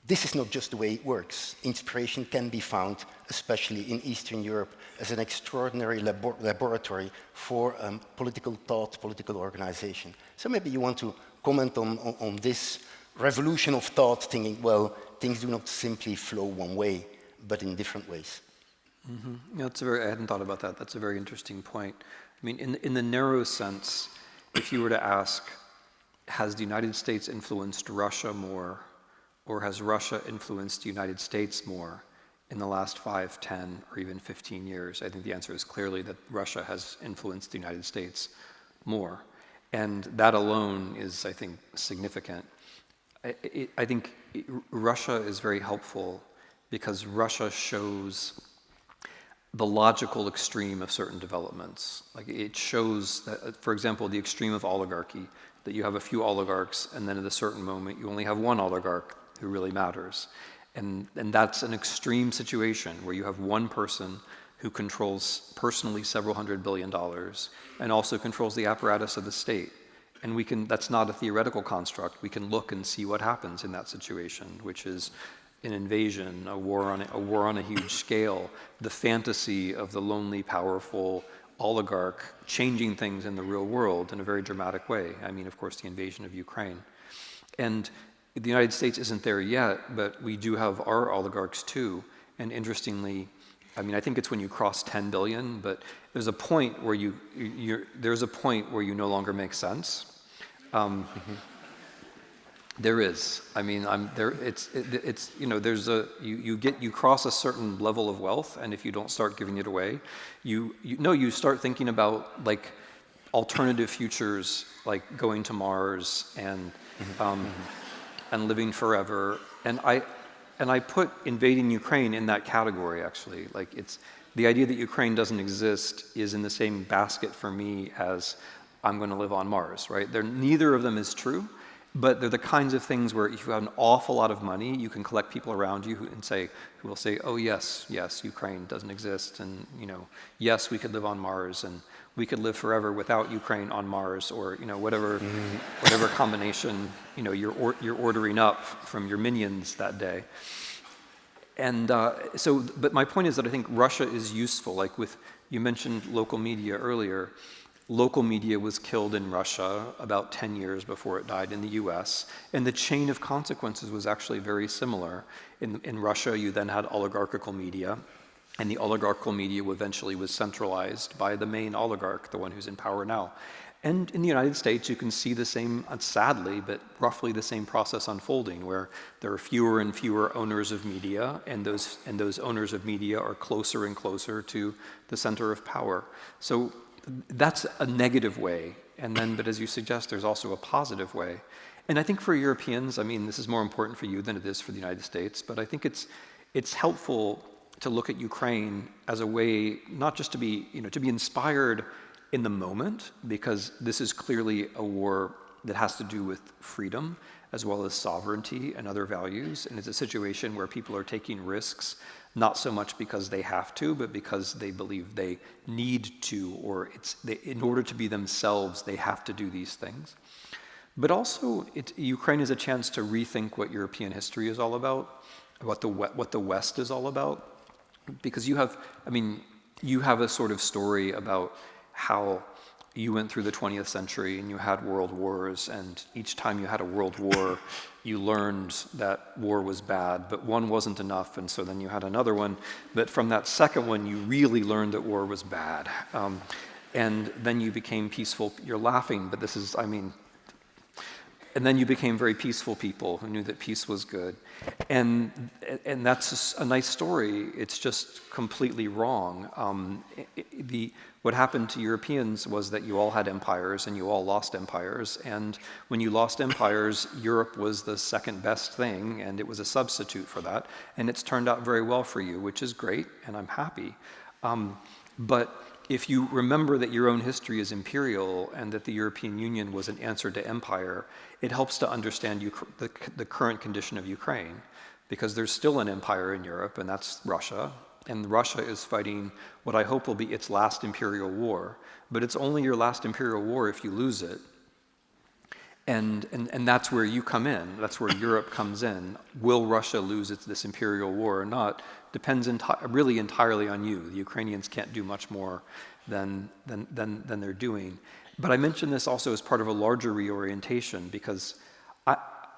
this is not just the way it works. Inspiration can be found, especially in Eastern Europe, as an extraordinary laboratory for political thought, political organization. So maybe you want to comment on this revolution of thought, thinking, well, things do not simply flow one way, but in different ways. Mm-hmm. Yeah, I hadn't thought about that. That's a very interesting point. I mean, in the narrow sense, if you were to ask, has the United States influenced Russia more, or has Russia influenced the United States more in the last 5, 10, or even 15 years? I think the answer is clearly that Russia has influenced the United States more. And that alone is, I think, significant. I think Russia is very helpful because Russia shows the logical extreme of certain developments. Like it shows that, for example, the extreme of oligarchy, that you have a few oligarchs and then at a certain moment you only have one oligarch who really matters. And that's an extreme situation where you have one person who controls personally several $100 billion and also controls the apparatus of the state. And that's not a theoretical construct. We can look and see what happens in that situation, which is an invasion, a war on a huge scale, the fantasy of the lonely, powerful oligarch changing things in the real world in a very dramatic way. I mean, of course, the invasion of Ukraine. And the United States isn't there yet, but we do have our oligarchs too. And interestingly, I mean, I think it's when you cross 10 billion, but there's a point where there's a point where you no longer make sense. There is. I mean, it's you know, there's you cross a certain level of wealth, and if you don't start giving it away, you start thinking about like alternative futures, like going to Mars and and living forever. And I put invading Ukraine in that category, actually. Like, it's the idea that Ukraine doesn't exist is in the same basket for me as I'm going to live on Mars, right? Neither of them is true. But they're the kinds of things where if you have an awful lot of money, you can collect people around you who will say, oh yes, Ukraine doesn't exist, and yes, we could live on Mars, and we could live forever without Ukraine on Mars, or whatever combination you're ordering up from your minions that day. And but my point is that I think Russia is useful. Like you mentioned local media earlier. Local media was killed in Russia about 10 years before it died in the US, and the chain of consequences was actually very similar. In Russia, you then had oligarchical media, and the oligarchical media eventually was centralized by the main oligarch, the one who's in power now. And in the United States, you can see the same, sadly, but roughly the same process unfolding, where there are fewer and fewer owners of media, and those owners of media are closer and closer to the center of power. So that's a negative way, but as you suggest, there's also a positive way. And I think for Europeans, I mean, this is more important for you than it is for the United States, but I think it's helpful to look at Ukraine as a way not just to be inspired in the moment, because this is clearly a war that has to do with freedom as well as sovereignty and other values, and it's a situation where people are taking risks not so much because they have to, but because they believe they need to, or in order to be themselves, they have to do these things. But also, Ukraine is a chance to rethink what European history is all about, what the West is all about, because you have a sort of story about how you went through the 20th century and you had world wars, and each time you had a world war, you learned that war was bad, but one wasn't enough, and so then you had another one. But from that second one, you really learned that war was bad. And then you became peaceful. You're laughing, but this is, and then you became very peaceful people who knew that peace was good. And that's a nice story. It's just completely wrong. What happened to Europeans was that you all had empires and you all lost empires. And when you lost empires, Europe was the second best thing, and it was a substitute for that. And it's turned out very well for you, which is great, and I'm happy. But if you remember that your own history is imperial and that the European Union was an answer to empire, it helps to understand the current condition of Ukraine, because there's still an empire in Europe, and that's Russia. And Russia is fighting what I hope will be its last imperial war. But it's only your last imperial war if you lose it. And that's where you come in. That's where Europe comes in. Will Russia lose this imperial war or not depends really entirely on you. The Ukrainians can't do much more than they're doing. But I mention this also as part of a larger reorientation, because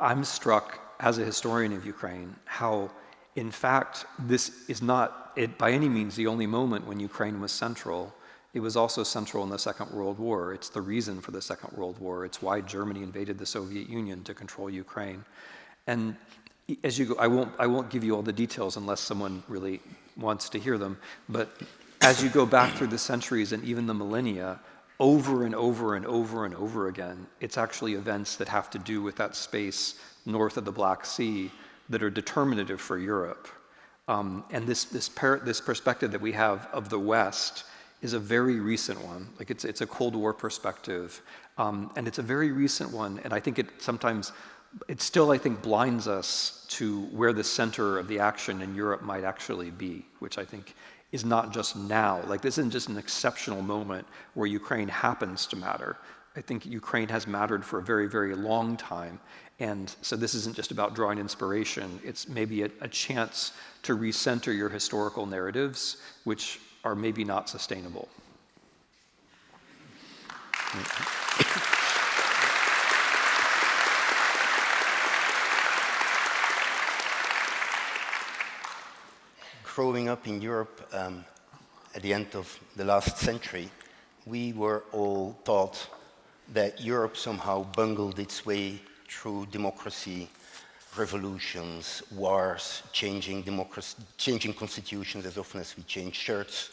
I'm struck as a historian of Ukraine how, in fact, this is not by any means the only moment when Ukraine was central. It was also central in the Second World War. It's the reason for the Second World War. It's why Germany invaded the Soviet Union to control Ukraine. And as you go, I won't give you all the details unless someone really wants to hear them. But as you go back through the centuries and even the millennia, over and over and over and over again, it's actually events that have to do with that space north of the Black Sea that are determinative for Europe. And this perspective that we have of the West is a very recent one. Like it's a Cold War perspective, and it's a very recent one. And I think it still, I think, blinds us to where the center of the action in Europe might actually be, which I think is not just now. Like, this isn't just an exceptional moment where Ukraine happens to matter. I think Ukraine has mattered for a very, very long time. And so this isn't just about drawing inspiration. It's maybe a chance to recenter your historical narratives, which are maybe not sustainable. Growing up in Europe at the end of the last century, we were all taught that Europe somehow bungled its way through democracy, revolutions, wars, changing constitutions as often as we change shirts.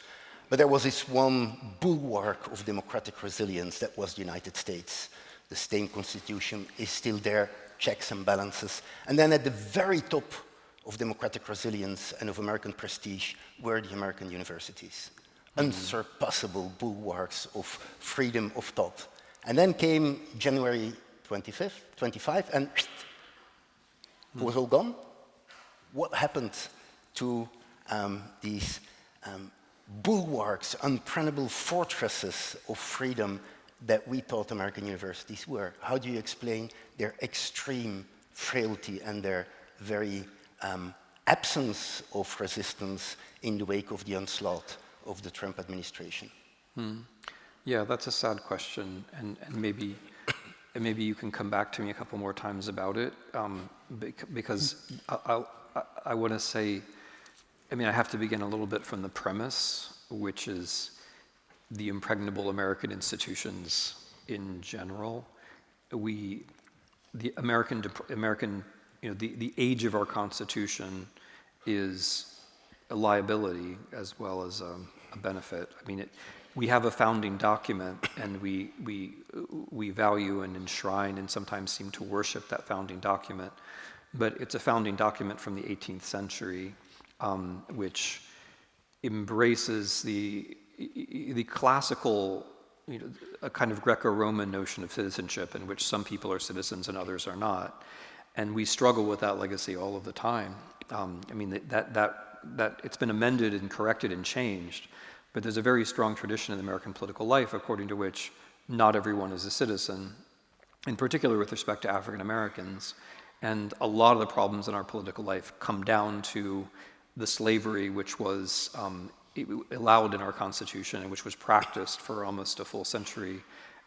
But there was this one bulwark of democratic resilience that was the United States. The same constitution is still there, checks and balances. And then at the very top of democratic resilience and of American prestige were the American universities. Unsurpassable bulwarks of freedom of thought. And then came January 25, and it was all gone. What happened to these bulwarks, untenable fortresses of freedom that we thought American universities were? How do you explain their extreme frailty and their very absence of resistance in the wake of the onslaught of the Trump administration? Yeah, that's a sad question, and maybe you can come back to me a couple more times about it, because I want to say, I mean, I have to begin a little bit from the premise, which is the impregnable American institutions in general. The American, you know, the age of our Constitution is a liability as well as a benefit. I mean, we have a founding document, and we value and enshrine and sometimes seem to worship that founding document, but it's a founding document from the 18th century, which embraces the classical, you know, a kind of Greco-Roman notion of citizenship in which some people are citizens and others are not, and we struggle with that legacy all of the time. I mean, that it's been amended and corrected and changed, but there's a very strong tradition in American political life according to which not everyone is a citizen, in particular with respect to African Americans. And a lot of the problems in our political life come down to the slavery which was allowed in our Constitution and which was practiced for almost a full century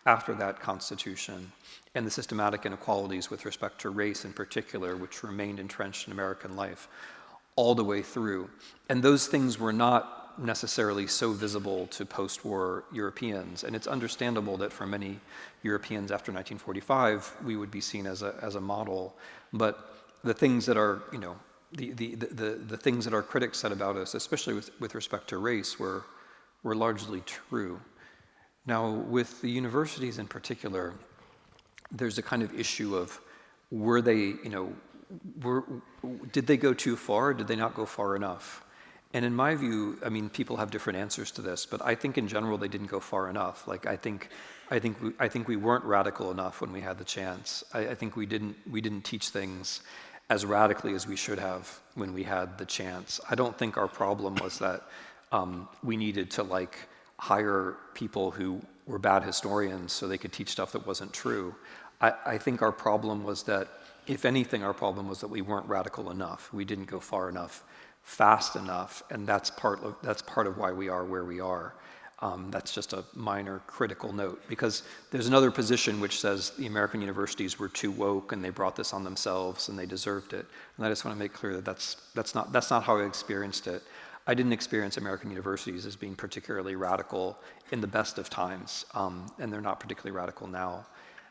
after that Constitution, and the systematic inequalities with respect to race in particular, which remained entrenched in American life all the way through. And those things were not necessarily so visible to post-war Europeans, and it's understandable that for many Europeans after 1945 we would be seen as a model. But the things that are, you know, the things that our critics said about us, especially with respect to race, were largely true. Now, with the universities in particular, there's a kind of issue of were they, you know, did they go too far? Did they not go far enough? And in my view, I mean, people have different answers to this, but I think in general they didn't go far enough. Like I think we weren't radical enough when we had the chance. I think we didn't teach things as radically as we should have when we had the chance. I don't think our problem was that we needed to like hire people who were bad historians so they could teach stuff that wasn't true. I think our problem was that, if anything, our problem was that we weren't radical enough. We didn't go far enough, fast enough, and that's part of why we are where we are. That's just a minor critical note, because there's another position which says the American universities were too woke and they brought this on themselves and they deserved it. And I just want to make clear that that's not how I experienced it. I didn't experience American universities as being particularly radical in the best of times, and they're not particularly radical now.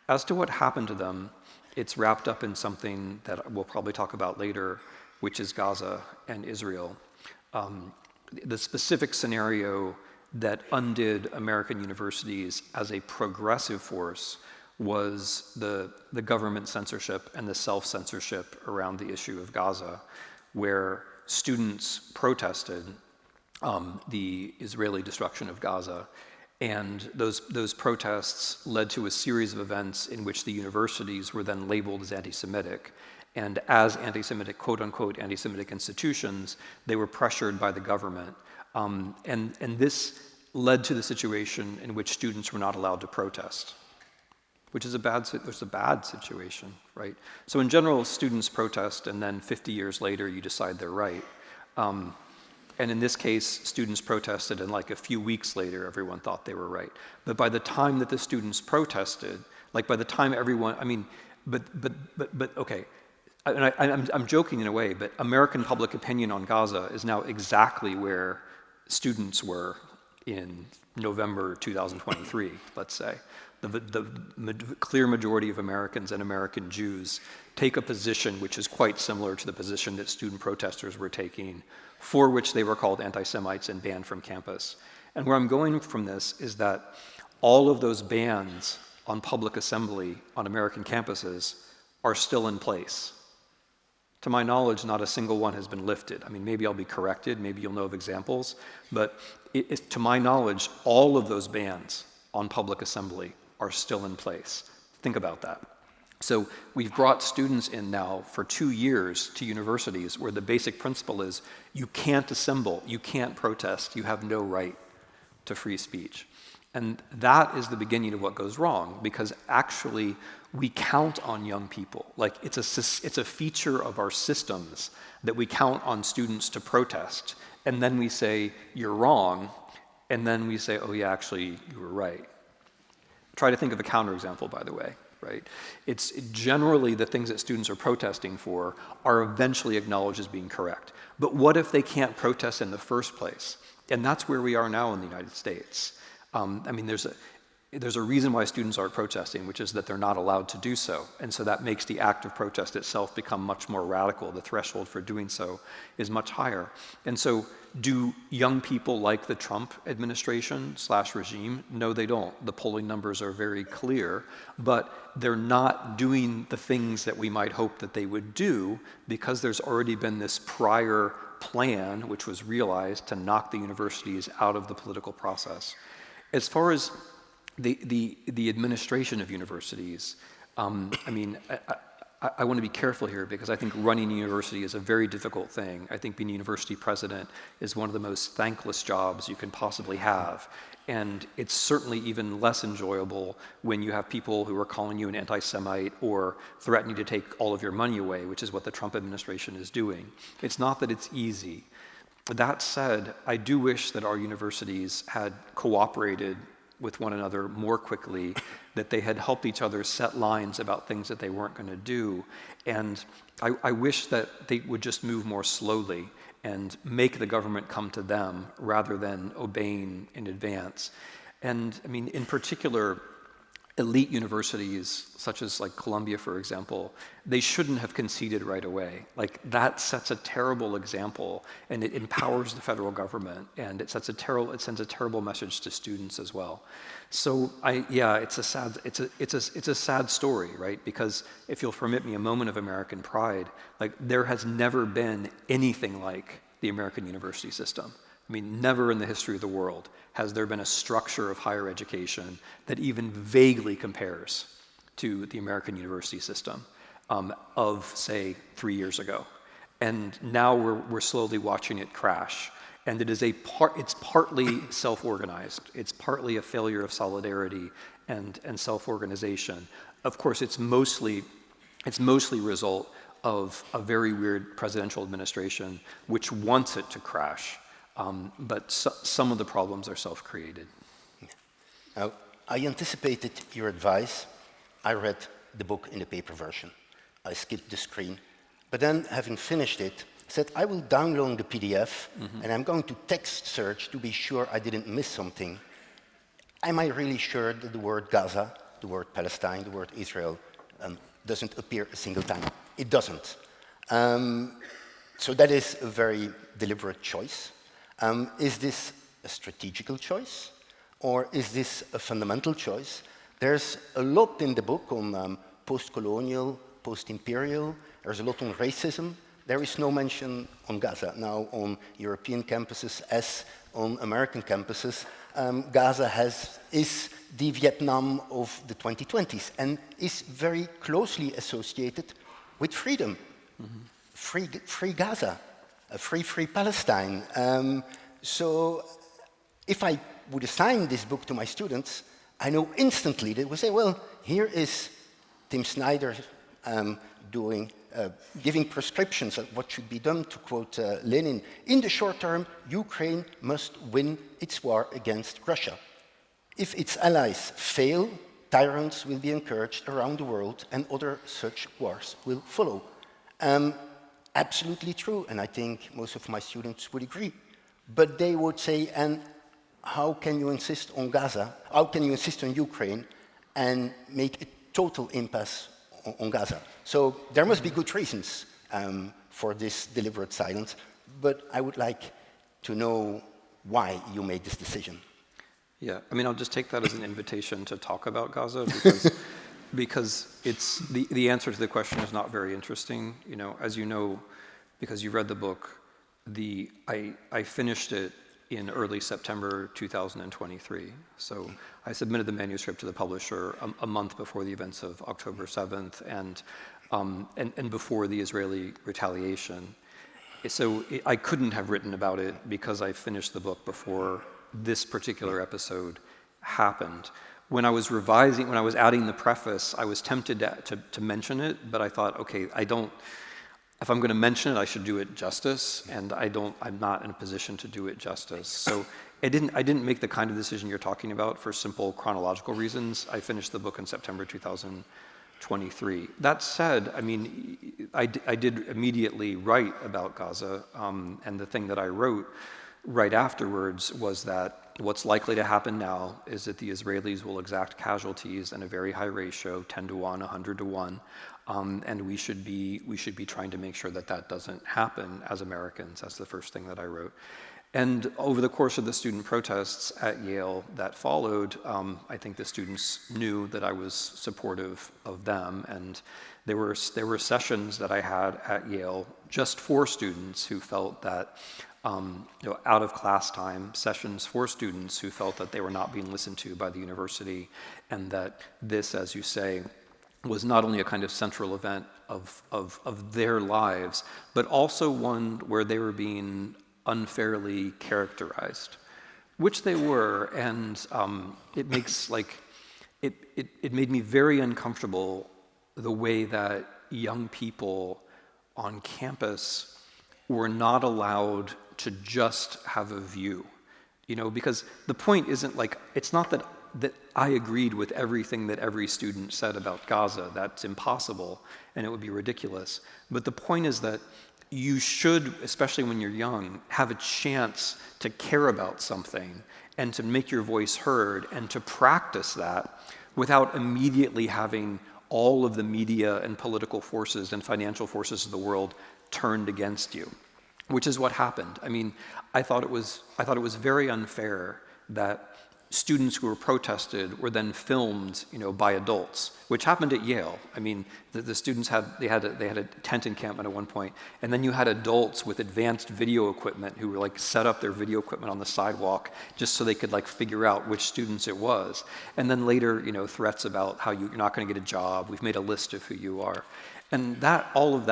As to what happened to them, it's wrapped up in something that we'll probably talk about later, which is Gaza and Israel. The specific scenario that undid American universities as a progressive force was the government censorship and the self-censorship around the issue of Gaza, where students protested the Israeli destruction of Gaza, and those protests led to a series of events in which the universities were then labeled as anti-Semitic. And as anti-Semitic, quote-unquote, anti-Semitic institutions, they were pressured by the government. And this led to the situation in which students were not allowed to protest, which is a bad situation, right? So in general, students protest, and then 50 years later, you decide they're right. And in this case, students protested, and like a few weeks later, everyone thought they were right. But by the time that the students protested, like by the time everyone, I mean, but okay, and I'm joking in a way, but American public opinion on Gaza is now exactly where students were in November 2023, let's say. clear majority of Americans and American Jews take a position which is quite similar to the position that student protesters were taking, for which they were called anti-Semites and banned from campus. And where I'm going from this is that all of those bans on public assembly on American campuses are still in place. To my knowledge, not a single one has been lifted. I mean, maybe I'll be corrected, maybe you'll know of examples, but to my knowledge, all of those bans on public assembly are still in place. Think about that. So we've brought students in now for 2 years to universities where the basic principle is you can't assemble, you can't protest, you have no right to free speech. And that is the beginning of what goes wrong, because actually we count on young people. Like it's a feature of our systems that we count on students to protest, and then we say, you're wrong, and then we say, oh yeah, actually, you were right. Try to think of a counterexample, by the way, right? It's generally the things that students are protesting for are eventually acknowledged as being correct. But what if they can't protest in the first place? And that's where we are now in the United States. I mean, there's a reason why students aren't protesting, which is that they're not allowed to do so. And so that makes the act of protest itself become much more radical. The threshold for doing so is much higher. And so do young people like the Trump administration / regime? No, they don't. The polling numbers are very clear, but they're not doing the things that we might hope that they would do because there's already been this prior plan, which was realized to knock the universities out of the political process. As far as the administration of universities, I mean, I want to be careful here because I think running a university is a very difficult thing. I think being a university president is one of the most thankless jobs you can possibly have. And it's certainly even less enjoyable when you have people who are calling you an anti-Semite or threatening to take all of your money away, which is what the Trump administration is doing. It's not that it's easy. That said, I do wish that our universities had cooperated with one another more quickly, that they had helped each other set lines about things that they weren't going to do. And I wish that they would just move more slowly and make the government come to them rather than obeying in advance. And I mean, in particular, elite universities, such as like Columbia, for example, they shouldn't have conceded right away. Like that sets a terrible example, and it empowers the federal government, and it sends a terrible message to students as well. So it's a sad story, right? Because if you'll permit me a moment of American pride, like there has never been anything like the American university system. I mean, never in the history of the world has there been a structure of higher education that even vaguely compares to the American university system of, say, 3 years ago. And now we're slowly watching it crash. And it's partly self-organized. It's partly a failure of solidarity and self-organization. Of course, it's mostly a result of a very weird presidential administration which wants it to crash. But some of the problems are self-created. Now, I anticipated your advice. I read the book in the paper version. I skipped the screen. But then, having finished it, said, I will download the PDF, and I'm going to text search to be sure I didn't miss something. Am I really sure that the word Gaza, the word Palestine, the word Israel doesn't appear a single time? It doesn't. So that is a very deliberate choice. Is this a strategical choice, or is this a fundamental choice? There's a lot in the book on post-colonial, post-imperial. There's a lot on racism. There is no mention on Gaza. Now, on European campuses, as on American campuses, Gaza is the Vietnam of the 2020s and is very closely associated with freedom. Free Gaza. Free Palestine. So if I would assign this book to my students, I know instantly they would say, well, here is Tim Snyder giving prescriptions of what should be done, to quote Lenin. In the short term, Ukraine must win its war against Russia. If its allies fail, tyrants will be encouraged around the world and other such wars will follow. Absolutely true, and I think most of my students would agree. But they would say, and how can you insist on Gaza? How can you insist on Ukraine and make a total impasse on Gaza. So there must be good reasons for this deliberate silence, but I would like to know why you made this decision. Yeah, I mean, I'll just take that as an invitation to talk about Gaza because it's the answer to the question is not very interesting. You know, as you know, because you read the book, I finished it in early September 2023. So I submitted the manuscript to the publisher a month before the events of October 7th and before the Israeli retaliation. So I couldn't have written about it because I finished the book before this particular episode happened. When I was revising, when I was adding the preface, I was tempted to mention it, but I thought, okay, if I'm going to mention it, I should do it justice, and I'm not in a position to do it justice. So I didn't make the kind of decision you're talking about for simple chronological reasons. I finished the book in September 2023. That said, I mean, I did immediately write about Gaza, and the thing that I wrote right afterwards was that what's likely to happen now is that the Israelis will exact casualties in a very high ratio, 10 to 1, 100 to 1, and we should be trying to make sure that that doesn't happen as Americans. That's the first thing that I wrote. And over the course of the student protests at Yale that followed, I think the students knew that I was supportive of them, and there were sessions that I had at Yale just for students who felt that out of class time, sessions for students who felt that they were not being listened to by the university, and that this, as you say, was not only a kind of central event of their lives, but also one where they were being unfairly characterized, which they were, and it makes it made me very uncomfortable the way that young people on campus were not allowed to just have a view, because the point isn't it's not that I agreed with everything that every student said about Gaza. That's impossible, and it would be ridiculous. But the point is that you should, especially when you're young, have a chance to care about something and to make your voice heard and to practice that without immediately having all of the media and political forces and financial forces of the world turned against you, which is what happened. I mean, I thought it was very unfair that students who were protested were then filmed, by adults, which happened at Yale. I mean, the students had a tent encampment at one point, and then you had adults with advanced video equipment who were set up their video equipment on the sidewalk just so they could figure out which students it was. And then later, threats about how you're not going to get a job. We've made a list of who you are, and all of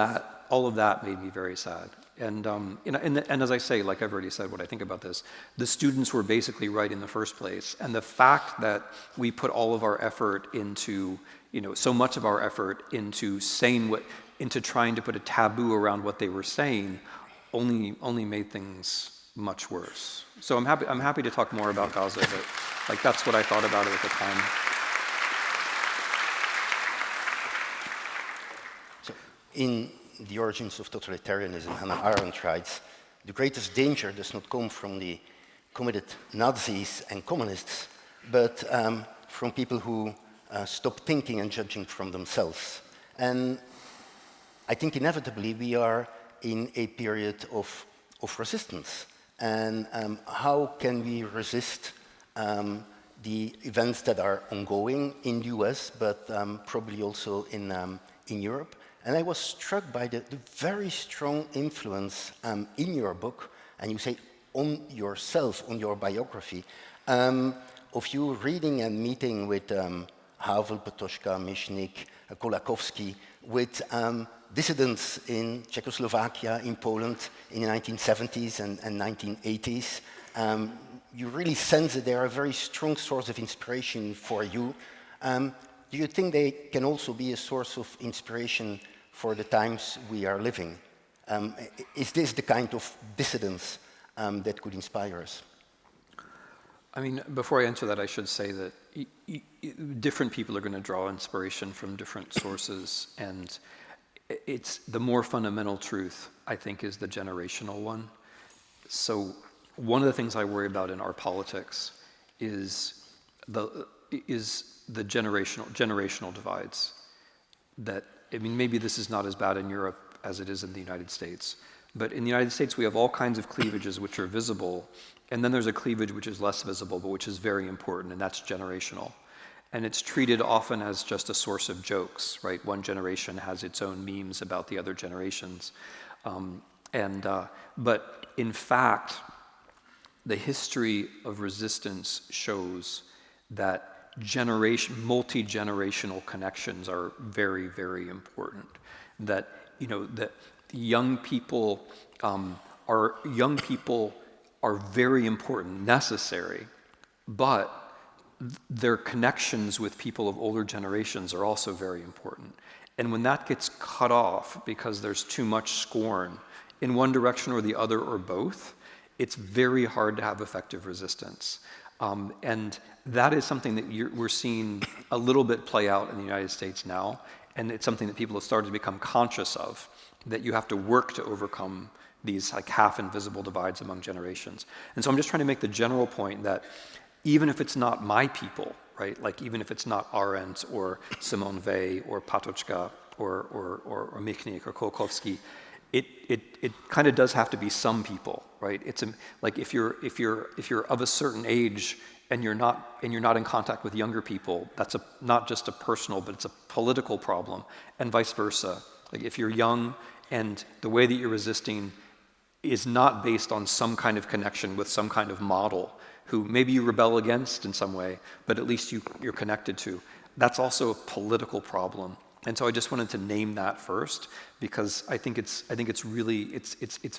that made me very sad. And and as I say, I've already said what I think about this, the students were basically right in the first place. And the fact that we put all of our effort into, so much of our effort into into trying to put a taboo around what they were saying, only made things much worse. So I'm happy to talk more about Gaza, but that's what I thought about it at the time. So in The Origins of Totalitarianism, Hannah Arendt writes, the greatest danger does not come from the committed Nazis and communists, but from people who stop thinking and judging from themselves. And I think inevitably we are in a period of resistance. And how can we resist the events that are ongoing in the US, but probably also in Europe? And I was struck by the very strong influence in your book, and you say on yourself, on your biography, of you reading and meeting with Havel, Petočka, Michnik, Kolakowski, with dissidents in Czechoslovakia, in Poland in the 1970s and 1980s. You really sense that they are a very strong source of inspiration for you. Do you think they can also be a source of inspiration for the times we are living? Is this the kind of dissidence that could inspire us? I mean, before I answer that, I should say that different people are going to draw inspiration from different sources, and it's the more fundamental truth, I think, is the generational one. So one of the things I worry about in our politics is the generational divides. That, I mean, maybe this is not as bad in Europe as it is in the United States, but in the United States we have all kinds of cleavages which are visible, and then there's a cleavage which is less visible, but which is very important, and that's generational. And it's treated often as just a source of jokes, right? One generation has its own memes about the other generations. But in fact, the history of resistance shows that multi-generational connections are very, very important. That, you know, that young people are very important, necessary, but their connections with people of older generations are also very important. And when that gets cut off because there's too much scorn in one direction or the other or both, it's very hard to have effective resistance. And that is something that we're seeing a little bit play out in the United States now, and it's something that people have started to become conscious of, that you have to work to overcome these like half invisible divides among generations. And so I'm just trying to make the general point that even if it's not my people, right, like even if it's not Arendt or Simone Weil or Patočka or Michnik or Kolkovsky, it kind of does have to be some people, right? It's like if you're of a certain age and you're not in contact with younger people, that's not just a personal, but it's a political problem, and vice versa. Like if you're young and the way that you're resisting is not based on some kind of connection with some kind of model who maybe you rebel against in some way, but at least you're connected to, that's also a political problem. And so I just wanted to name that first, because I think it's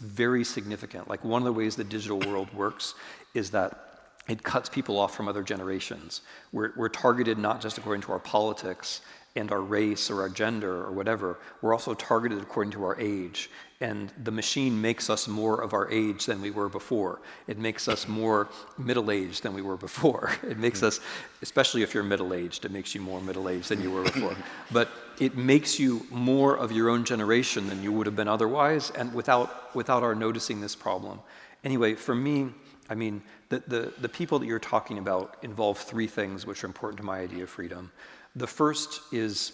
very significant. Like one of the ways the digital world works is that it cuts people off from other generations. We're targeted not just according to our politics and our race or our gender or whatever, we're also targeted according to our age. And the machine makes us more of our age than we were before. It makes us more middle-aged than we were before. It makes us, especially if you're middle-aged, it makes you more middle-aged than you were before. But it makes you more of your own generation than you would have been otherwise, and without our noticing this problem. Anyway, for me, I mean, the people that you're talking about involve three things which are important to my idea of freedom. The first is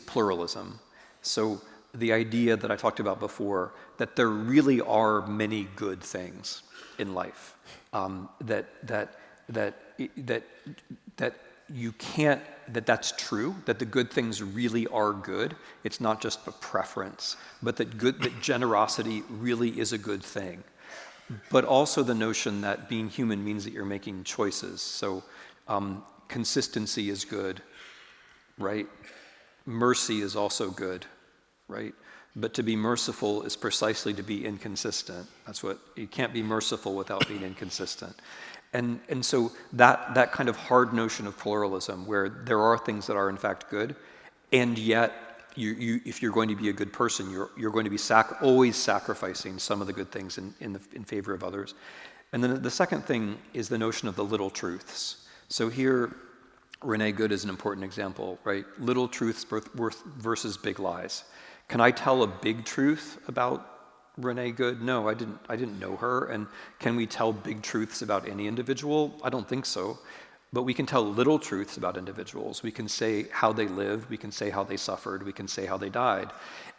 pluralism. So the idea that I talked about before, that there really are many good things in life, that's true, that the good things really are good. It's not just a preference, but that generosity really is a good thing. But also the notion that being human means that you're making choices. So consistency is good, right? Mercy is also good, right? But to be merciful is precisely to be inconsistent. You can't be merciful without being inconsistent. And so that kind of hard notion of pluralism, where there are things that are in fact good, and yet if you're going to be a good person, you're going to be always sacrificing some of the good things in favor of others. And then the second thing is the notion of the little truths. So here, Renee Good is an important example, right? Little truths versus big lies. Can I tell a big truth about Renee Good? No, I didn't know her. And can we tell big truths about any individual? I don't think so. But we can tell little truths about individuals. We can say how they lived, we can say how they suffered, we can say how they died.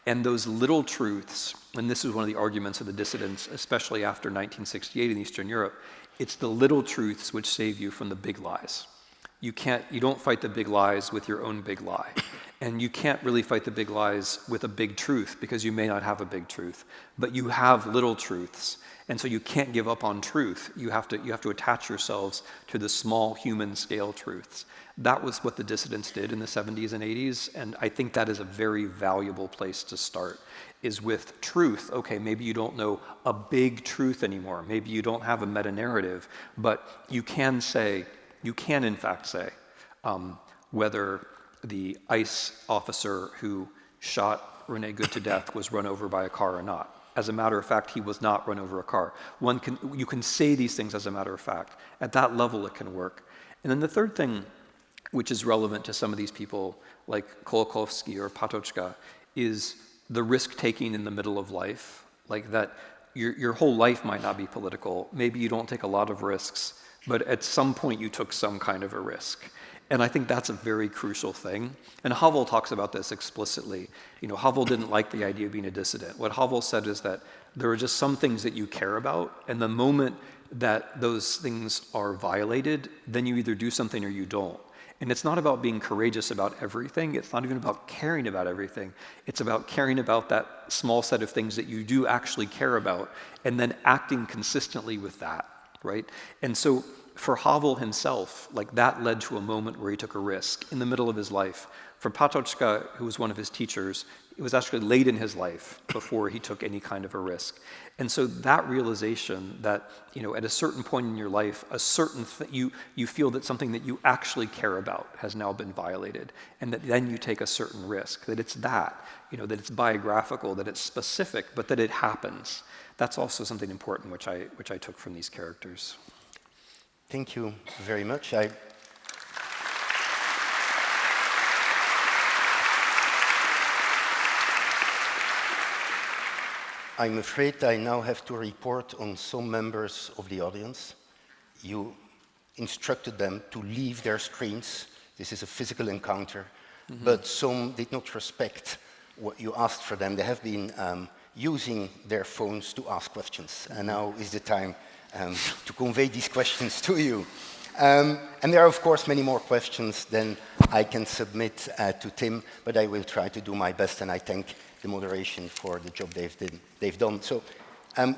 And those little truths, and this is one of the arguments of the dissidents, especially after 1968 in Eastern Europe, it's the little truths which save you from the big lies. You don't fight the big lies with your own big lie. And you can't really fight the big lies with a big truth, because you may not have a big truth, but you have little truths. And so you can't give up on truth. You have to attach yourselves to the small human scale truths. That was what the dissidents did in the 70s and 80s, and I think that is a very valuable place to start, is with truth. Okay, maybe you don't know a big truth anymore. Maybe you don't have a meta-narrative, but you can in fact say whether the ICE officer who shot Renee Good to death was run over by a car or not. As a matter of fact, he was not run over a car. You can say these things as a matter of fact. At that level, it can work. And then the third thing, which is relevant to some of these people, like Kolkovsky or Patočka, is the risk-taking in the middle of life. Like that, your whole life might not be political. Maybe you don't take a lot of risks, but at some point you took some kind of a risk. And I think that's a very crucial thing. And Havel talks about this explicitly. You know, Havel didn't like the idea of being a dissident. What Havel said is that there are just some things that you care about, and the moment that those things are violated, then you either do something or you don't. And it's not about being courageous about everything. It's not even about caring about everything. It's about caring about that small set of things that you do actually care about, and then acting consistently with that, right? And so for Havel himself, like that led to a moment where he took a risk in the middle of his life. For Patočka, who was one of his teachers, it was actually late in his life before he took any kind of a risk. And so that realization that, you know, at a certain point in your life, a certain you feel that something that you actually care about has now been violated, and that then you take a certain risk, that it's that, you know, that it's biographical, that it's specific, but that it happens. That's also something important which I took from these characters. Thank you very much. I'm afraid I now have to report on some members of the audience. You instructed them to leave their screens. This is a physical encounter, but some did not respect what you asked for them. They have been using their phones to ask questions, and now is the time to convey these questions to you. And there are, of course, many more questions than I can submit to Tim, but I will try to do my best, and I thank the moderation for the job they've done. So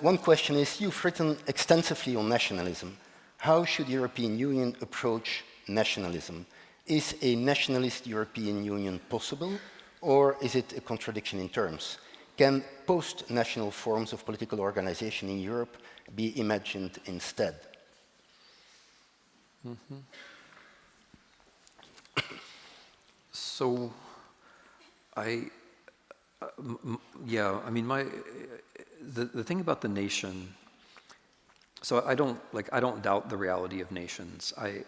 one question is, you've written extensively on nationalism. How should the European Union approach nationalism? Is a nationalist European Union possible, or is it a contradiction in terms? Can post-national forms of political organization in Europe be imagined instead? So, yeah, I mean, the thing about the nation. So I don't doubt the reality of nations. I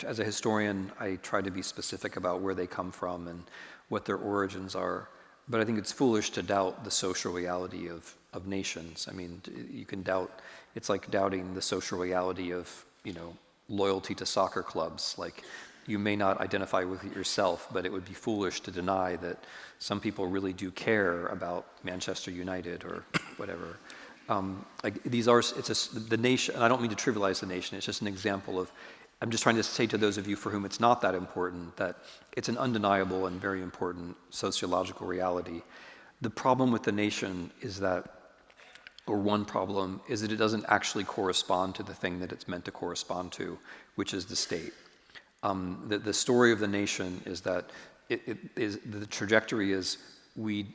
as a historian, I try to be specific about where they come from and what their origins are. But I think it's foolish to doubt the social reality of nations. I mean, you can doubt. It's like doubting the social reality of, you know, loyalty to soccer clubs. Like, you may not identify with it yourself, but it would be foolish to deny that some people really do care about Manchester United or whatever. Like, the nation, and I don't mean to trivialize the nation, it's just an example of, I'm just trying to say to those of you for whom it's not that important, that it's an undeniable and very important sociological reality. The problem with the nation is that, or one problem, is that it doesn't actually correspond to the thing that it's meant to correspond to, which is the state. The story of the nation is that the trajectory is we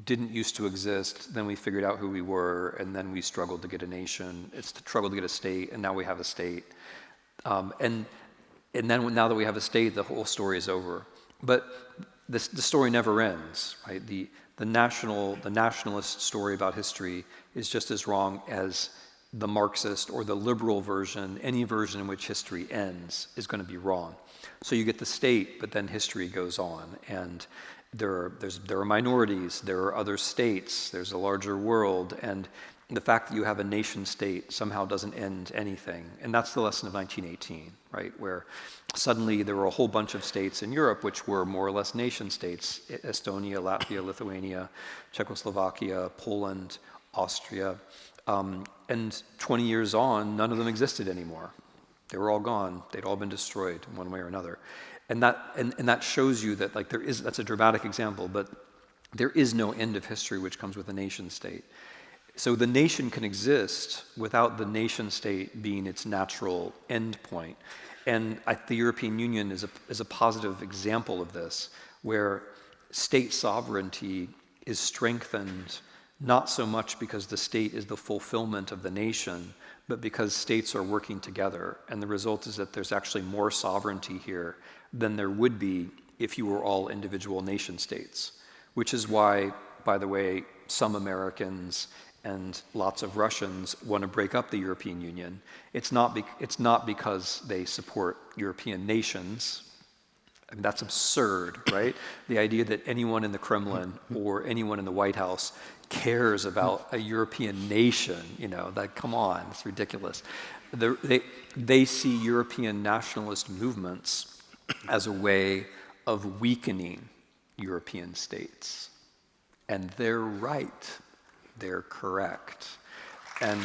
didn't used to exist, then we figured out who we were, and then we struggled to get a nation. It's the struggle to get a state, and now we have a state. And then now that we have a state, the whole story is over. But the story never ends, right? The nationalist story about history is just as wrong as the Marxist or the liberal version. Any version in which history ends is going to be wrong. So you get the state, but then history goes on, and there are minorities, there are other states, there's a larger world, and the fact that you have a nation state somehow doesn't end anything. And that's the lesson of 1918, right? Where suddenly there were a whole bunch of states in Europe which were more or less nation states: Estonia, Latvia, Lithuania, Czechoslovakia, Poland, Austria. And 20 years on, none of them existed anymore. They were all gone. They'd all been destroyed in one way or another. And that shows you that, like, that's a dramatic example, but there is no end of history which comes with a nation state. So the nation can exist without the nation state being its natural end point. And the European Union is a positive example of this, where state sovereignty is strengthened not so much because the state is the fulfillment of the nation, but because states are working together. And the result is that there's actually more sovereignty here than there would be if you were all individual nation states, which is why, by the way, some Americans and lots of Russians want to break up the European Union. It's not because they support European nations. I mean, that's absurd, right? The idea that anyone in the Kremlin or anyone in the White House cares about a European nation, you know, that, come on, it's ridiculous. They see European nationalist movements as a way of weakening European states. And they're right. They're correct. And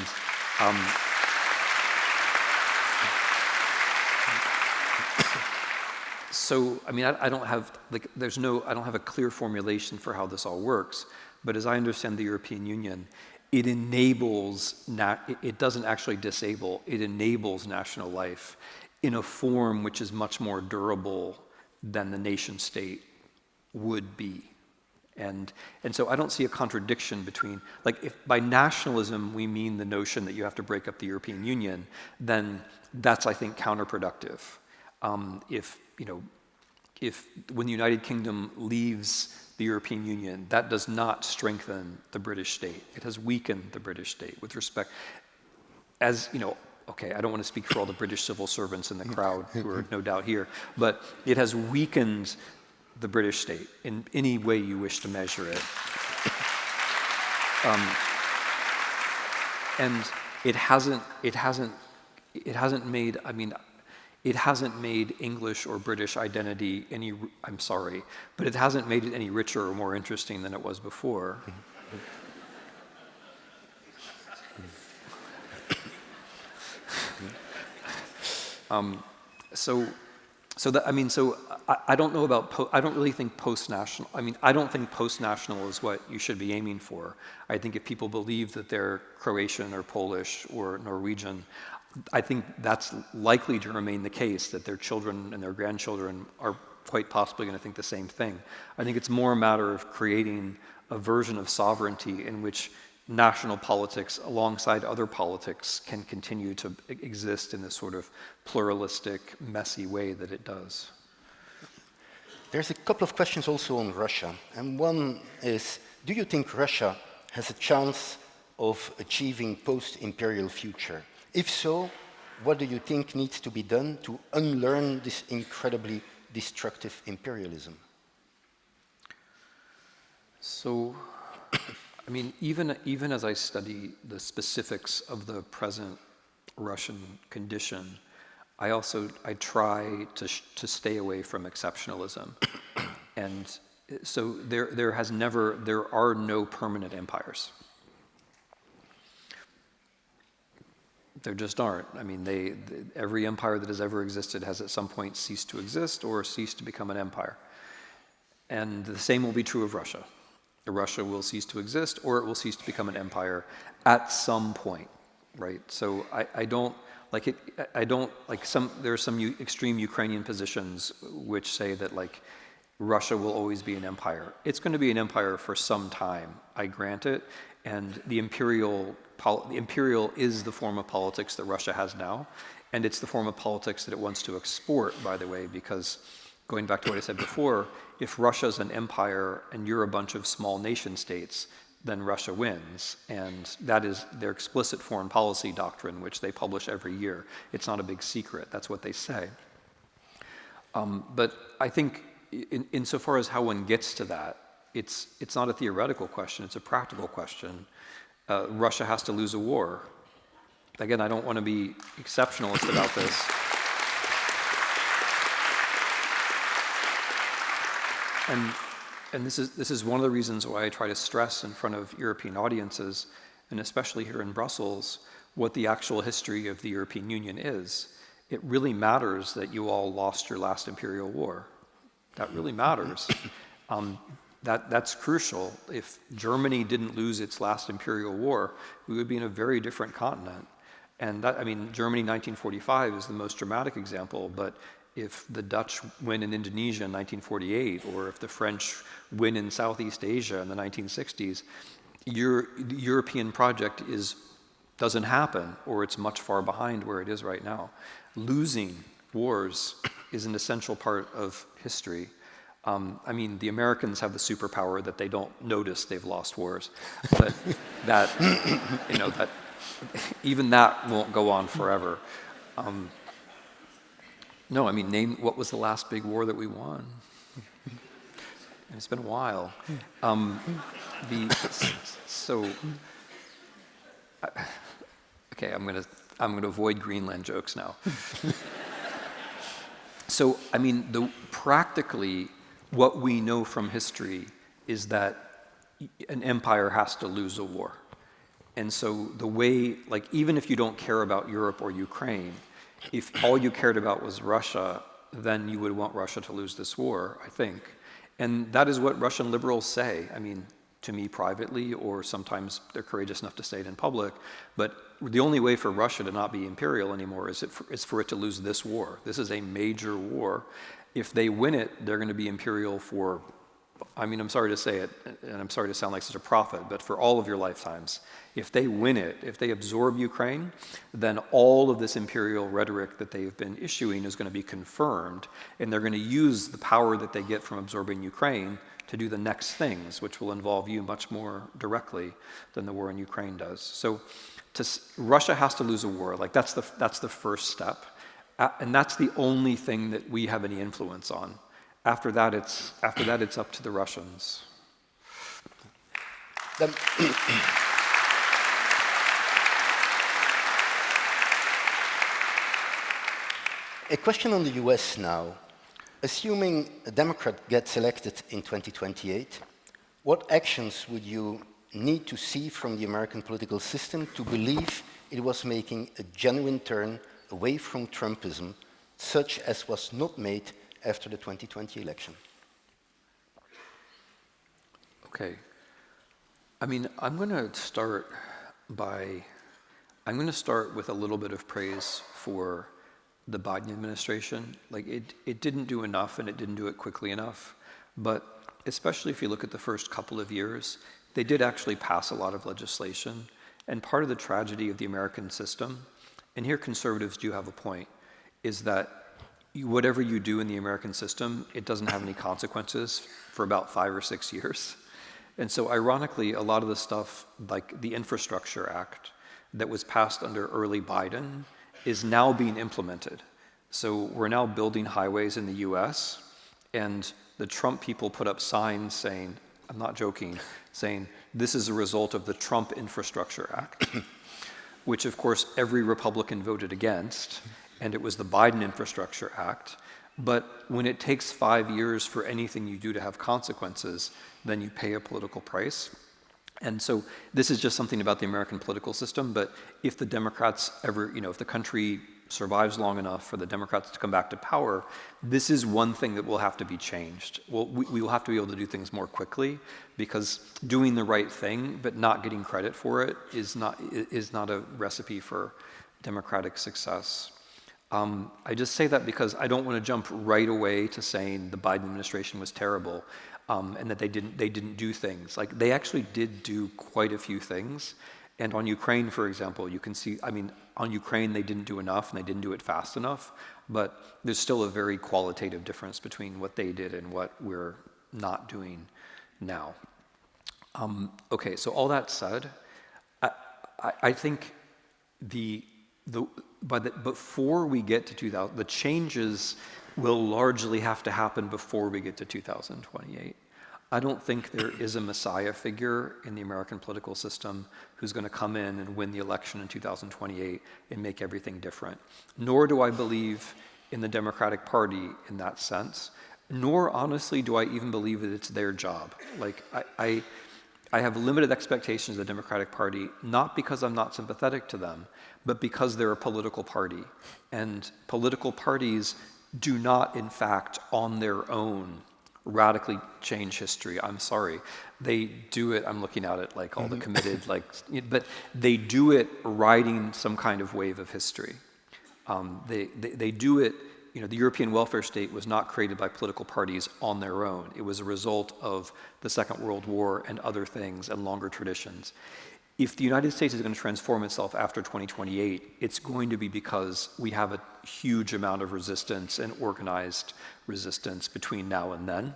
so, I mean, I don't have, like, I don't have a clear formulation for how this all works, but as I understand the European Union, it enables, it doesn't actually disable, it enables national life in a form which is much more durable than the nation state would be. And so I don't see a contradiction between, like, if by nationalism we mean the notion that you have to break up the European Union, then that's, I think, counterproductive. If when the United Kingdom leaves the European Union, that does not strengthen the British state. It has weakened the British state with respect, as, you know, okay, I don't want to speak for all the British civil servants in the crowd who are no doubt here, but it has weakened the British state in any way you wish to measure it. And it hasn't made, I mean, it hasn't made English or British identity any, I'm sorry, but it hasn't made it any richer or more interesting than it was before. I don't know about, I don't really think post-national, I mean, I don't think post-national is what you should be aiming for. I think if people believe that they're Croatian or Polish or Norwegian, I think that's likely to remain the case, that their children and their grandchildren are quite possibly going to think the same thing. I think it's more a matter of creating a version of sovereignty in which national politics alongside other politics can continue to exist in this sort of pluralistic, messy way that it does. There's a couple of questions also on Russia. And one is, do you think Russia has a chance of achieving post-imperial future? If so, what do you think needs to be done to unlearn this incredibly destructive imperialism? So, I mean, even as I study the specifics of the present Russian condition, I try to stay away from exceptionalism. And so there are no permanent empires. There just aren't. I mean, every empire that has ever existed has at some point ceased to exist or ceased to become an empire. And the same will be true of Russia. Russia will cease to exist or it will cease to become an empire at some point, right? So there are some extreme Ukrainian positions which say that, like, Russia will always be an empire. It's going to be an empire for some time, I grant it, and the imperial is the form of politics that Russia has now, and it's the form of politics that it wants to export, by the way, because going back to what I said before, if Russia's an empire and you're a bunch of small nation states, then Russia wins, and that is their explicit foreign policy doctrine, which they publish every year. It's not a big secret, that's what they say. But I think insofar as how one gets to that, it's not a theoretical question, it's a practical question. Russia has to lose a war. Again, I don't want to be exceptionalist about this. And this is one of the reasons why I try to stress in front of European audiences, and especially here in Brussels, what the actual history of the European Union is. It really matters that you all lost your last imperial war. That really matters. That's crucial. If Germany didn't lose its last imperial war, we would be in a very different continent. And that, I mean, Germany 1945 is the most dramatic example, but if the Dutch win in Indonesia in 1948, or if the French win in Southeast Asia in the 1960s, the European project doesn't happen, or it's much far behind where it is right now. Losing wars is an essential part of history. I mean, the Americans have the superpower that they don't notice they've lost wars, but that even that won't go on forever. No, I mean, name what was the last big war that we won? And it's been a while. Okay, I'm gonna avoid Greenland jokes now. So, I mean, practically, what we know from history is that an empire has to lose a war. And so the way, like, even if you don't care about Europe or Ukraine, if all you cared about was Russia, then you would want Russia to lose this war, I think. And that is what Russian liberals say. I mean, to me privately, or sometimes they're courageous enough to say it in public. But the only way for Russia to not be imperial anymore is for it to lose this war. This is a major war. If they win it, they're going to be imperial for, I mean, I'm sorry to say it, and I'm sorry to sound like such a prophet, but for all of your lifetimes. If they win it, if they absorb Ukraine, then all of this imperial rhetoric that they've been issuing is going to be confirmed, and they're going to use the power that they get from absorbing Ukraine to do the next things, which will involve you much more directly than the war in Ukraine does. So Russia has to lose a war. Like, that's the first step. And that's the only thing that we have any influence on. After that, it's up to the Russians. A question on the US now. Assuming a Democrat gets elected in 2028, what actions would you need to see from the American political system to believe it was making a genuine turn away from Trumpism, such as was not made after the 2020 election? Okay. I mean, I'm going to start with a little bit of praise for the Biden administration. Like, it didn't do enough, and it didn't do it quickly enough. But especially if you look at the first couple of years, they did actually pass a lot of legislation. And part of the tragedy of the American system, and here conservatives do have a point, is that whatever you do in the American system, it doesn't have any consequences for about 5 or 6 years. And so ironically, a lot of the stuff, like the Infrastructure Act that was passed under early Biden, is now being implemented. So we're now building highways in the US, and the Trump people put up signs saying, I'm not joking, saying, this is a result of the Trump Infrastructure Act, which of course every Republican voted against, and it was the Biden Infrastructure Act. But when it takes 5 years for anything you do to have consequences, then you pay a political price. And so this is just something about the American political system, but if the Democrats ever, if the country survives long enough for the Democrats to come back to power, this is one thing that will have to be changed. Well, we will have to be able to do things more quickly, because doing the right thing but not getting credit for it is not a recipe for democratic success. I just say that because I don't want to jump right away to saying the Biden administration was terrible. And that they didn't do things. Like, they actually did do quite a few things. And on Ukraine, for example, you can see, I mean, on Ukraine they didn't do enough, and they didn't do it fast enough, but there's still a very qualitative difference between what they did and what we're not doing now. Okay, so all that said, I think before we get to 2000, the changes will largely have to happen before we get to 2028. I don't think there is a messiah figure in the American political system who's going to come in and win the election in 2028 and make everything different. Nor do I believe in the Democratic Party in that sense. Nor, honestly, do I even believe that it's their job. Like, I have limited expectations of the Democratic Party, not because I'm not sympathetic to them, but because they're a political party. And political parties do not, in fact, on their own, radically change history. I'm sorry. They do it, I'm looking at it like all the committed, but they do it riding some kind of wave of history. They do it, the European welfare state was not created by political parties on their own. It was a result of the Second World War and other things and longer traditions. If the United States is going to transform itself after 2028, it's going to be because we have a huge amount of resistance and organized resistance between now and then.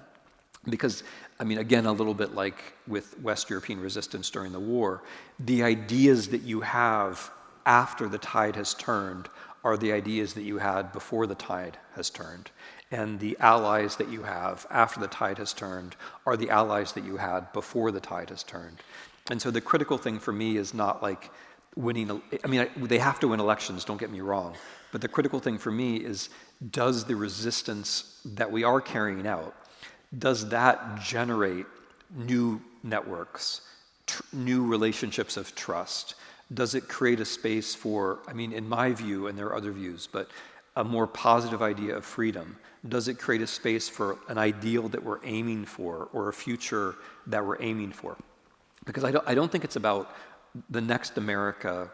Because, I mean, again, a little bit like with West European resistance during the war, the ideas that you have after the tide has turned are the ideas that you had before the tide has turned. And the allies that you have after the tide has turned are the allies that you had before the tide has turned. And so the critical thing for me is not like winning, I mean, they have to win elections, don't get me wrong, but the critical thing for me is, does the resistance that we are carrying out, does that generate new networks, new relationships of trust? Does it create a space for, I mean, in my view, and there are other views, but a more positive idea of freedom? Does it create a space for an ideal that we're aiming for, or a future that we're aiming for? Because I don't think it's about the next America,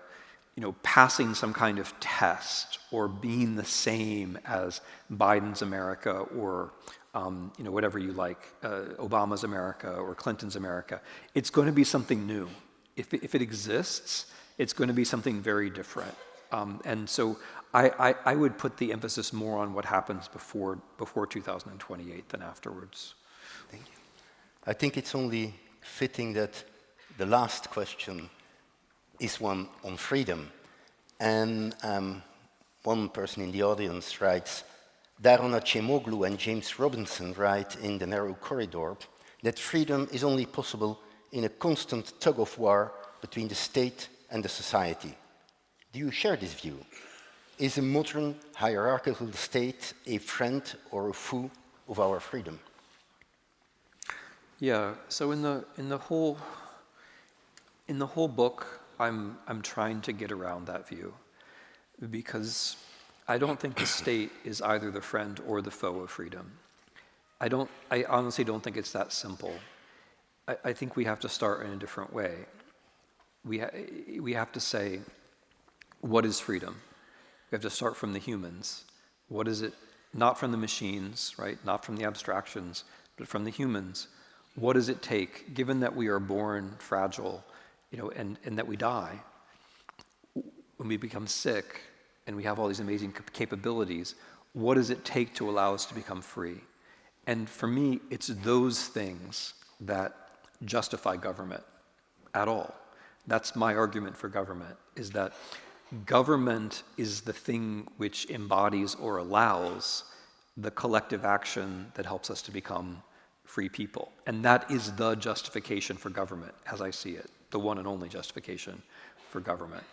you know, passing some kind of test or being the same as Biden's America or you know, whatever you like, Obama's America or Clinton's America. It's going to be something new. If it exists, it's going to be something very different. And so I would put the emphasis more on what happens before 2028 than afterwards. Thank you. I think it's only fitting that the last question is one on freedom. And one person in the audience writes, Daron Acemoglu and James Robinson write in The Narrow Corridor that freedom is only possible in a constant tug-of-war between the state and the society. Do you share this view? Is a modern hierarchical state a friend or a foe of our freedom? Yeah. So in the whole book, I'm trying to get around that view, because I don't think the state is either the friend or the foe of freedom. I honestly don't think it's that simple. I think we have to start in a different way. We have to say, what is freedom? We have to start from the humans. What is it? Not from the machines, right? Not from the abstractions, but from the humans. What does it take, given that we are born fragile, you know, and that we die, when we become sick and we have all these amazing capabilities, what does it take to allow us to become free? And for me, it's those things that justify government at all. That's my argument for government, is that government is the thing which embodies or allows the collective action that helps us to become free people. And that is the justification for government, as I see it, the one and only justification for government.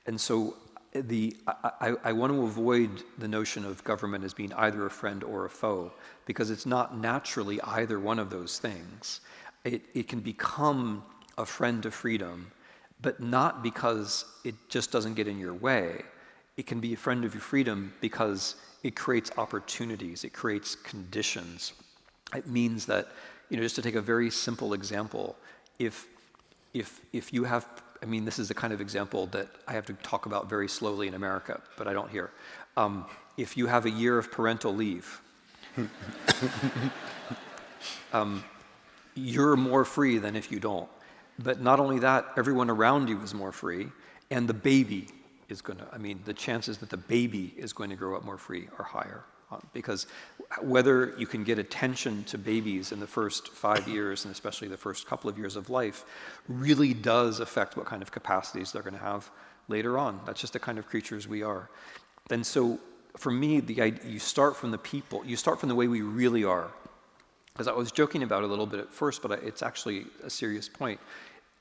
And so I want to avoid the notion of government as being either a friend or a foe, because it's not naturally either one of those things. It can become a friend to freedom, but not because it just doesn't get in your way. It can be a friend of your freedom because it creates opportunities, it creates conditions. It means that, you know, just to take a very simple example, if you have, I mean, this is the kind of example that I have to talk about very slowly in America, but I don't here. If you have a year of parental leave, you're more free than if you don't. But not only that, everyone around you is more free, and the baby is going to, I mean, the chances that the baby is going to grow up more free are higher. Because whether you can get attention to babies in the first 5 years, and especially the first couple of years of life, really does affect what kind of capacities they're going to have later on. That's just the kind of creatures we are. And so for me, you start from the people, you start from the way we really are. Because I was joking about it a little bit at first, but it's actually a serious point.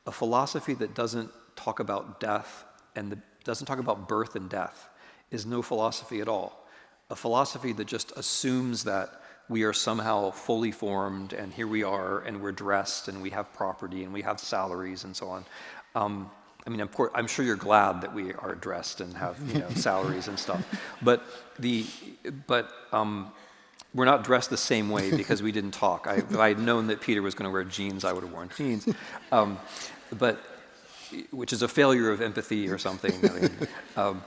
A philosophy that doesn't talk about death and doesn't talk about birth and death is no philosophy at all. A philosophy that just assumes that we are somehow fully formed and here we are and we're dressed and we have property and we have salaries and so on. I mean, I'm sure you're glad that we are dressed and have, you know, salaries and stuff. But we're not dressed the same way because we didn't talk. If I had known that Peter was going to wear jeans, I would have worn jeans. But which is a failure of empathy or something. I mean,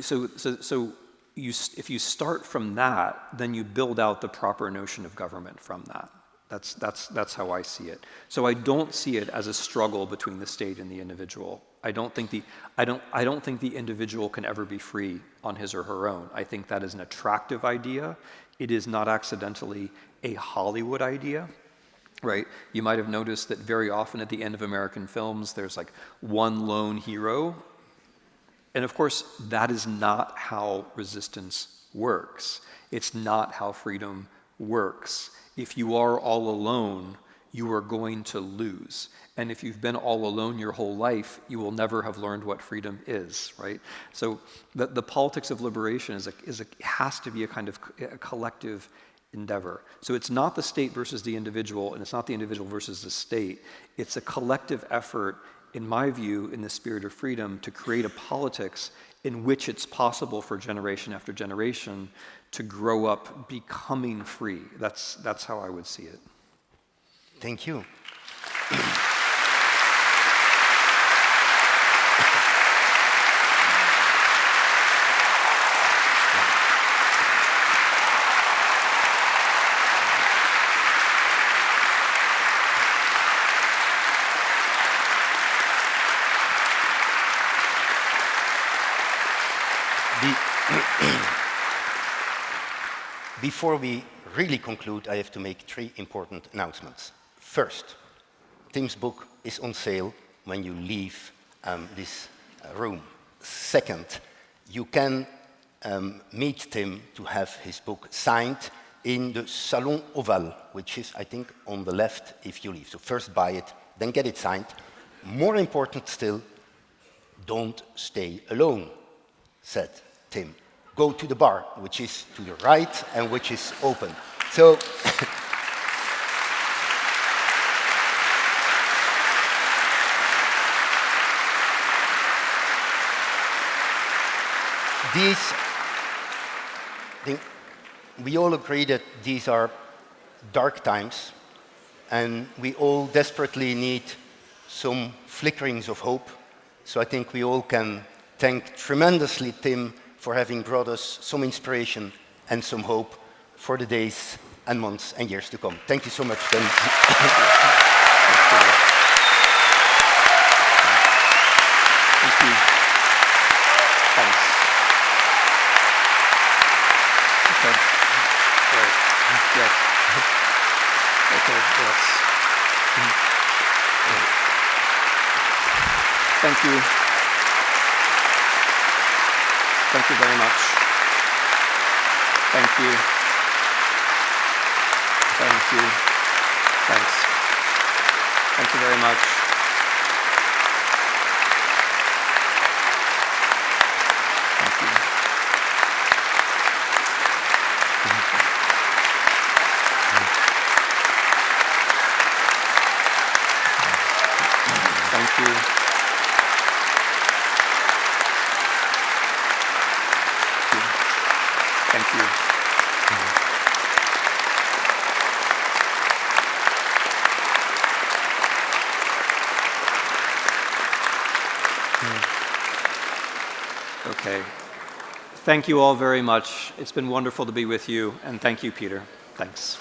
So if you start from that, then you build out the proper notion of government from that. That's how I see it. So I don't see it as a struggle between the state and the individual. I don't think the individual can ever be free on his or her own. I think that is an attractive idea. It is not accidentally a Hollywood idea. Right? You might have noticed that very often at the end of American films, there's like one lone hero. And of course, that is not how resistance works. It's not how freedom works. If you are all alone, you are going to lose. And if you've been all alone your whole life, you will never have learned what freedom is, right? So the politics of liberation has to be a kind of a collective endeavor. So it's not the state versus the individual, and it's not the individual versus the state. It's a collective effort, in my view, in the spirit of freedom, to create a politics in which it's possible for generation after generation to grow up becoming free. That's how I would see it. Thank you. Before we really conclude, I have to make 3 important announcements. First, Tim's book is on sale when you leave this room. Second, you can meet Tim to have his book signed in the Salon Oval, which is, I think, on the left if you leave. So first buy it, then get it signed. More important still, don't stay alone, said Tim. Go to the bar, which is to the right and which is open. So we all agree that these are dark times, and we all desperately need some flickerings of hope. So I think we all can thank tremendously Tim for having brought us some inspiration and some hope for the days and months and years to come. Thank you so much, Tim. Thank you. Thanks. Okay. Right. Yes. Okay. Yes. Thank you. Thank you very much. Thank you. Thank you. Thanks. Thank you very much. Thank you. Thank you. Thank you. Okay. Thank you all very much. It's been wonderful to be with you, and thank you, Peter. Thanks.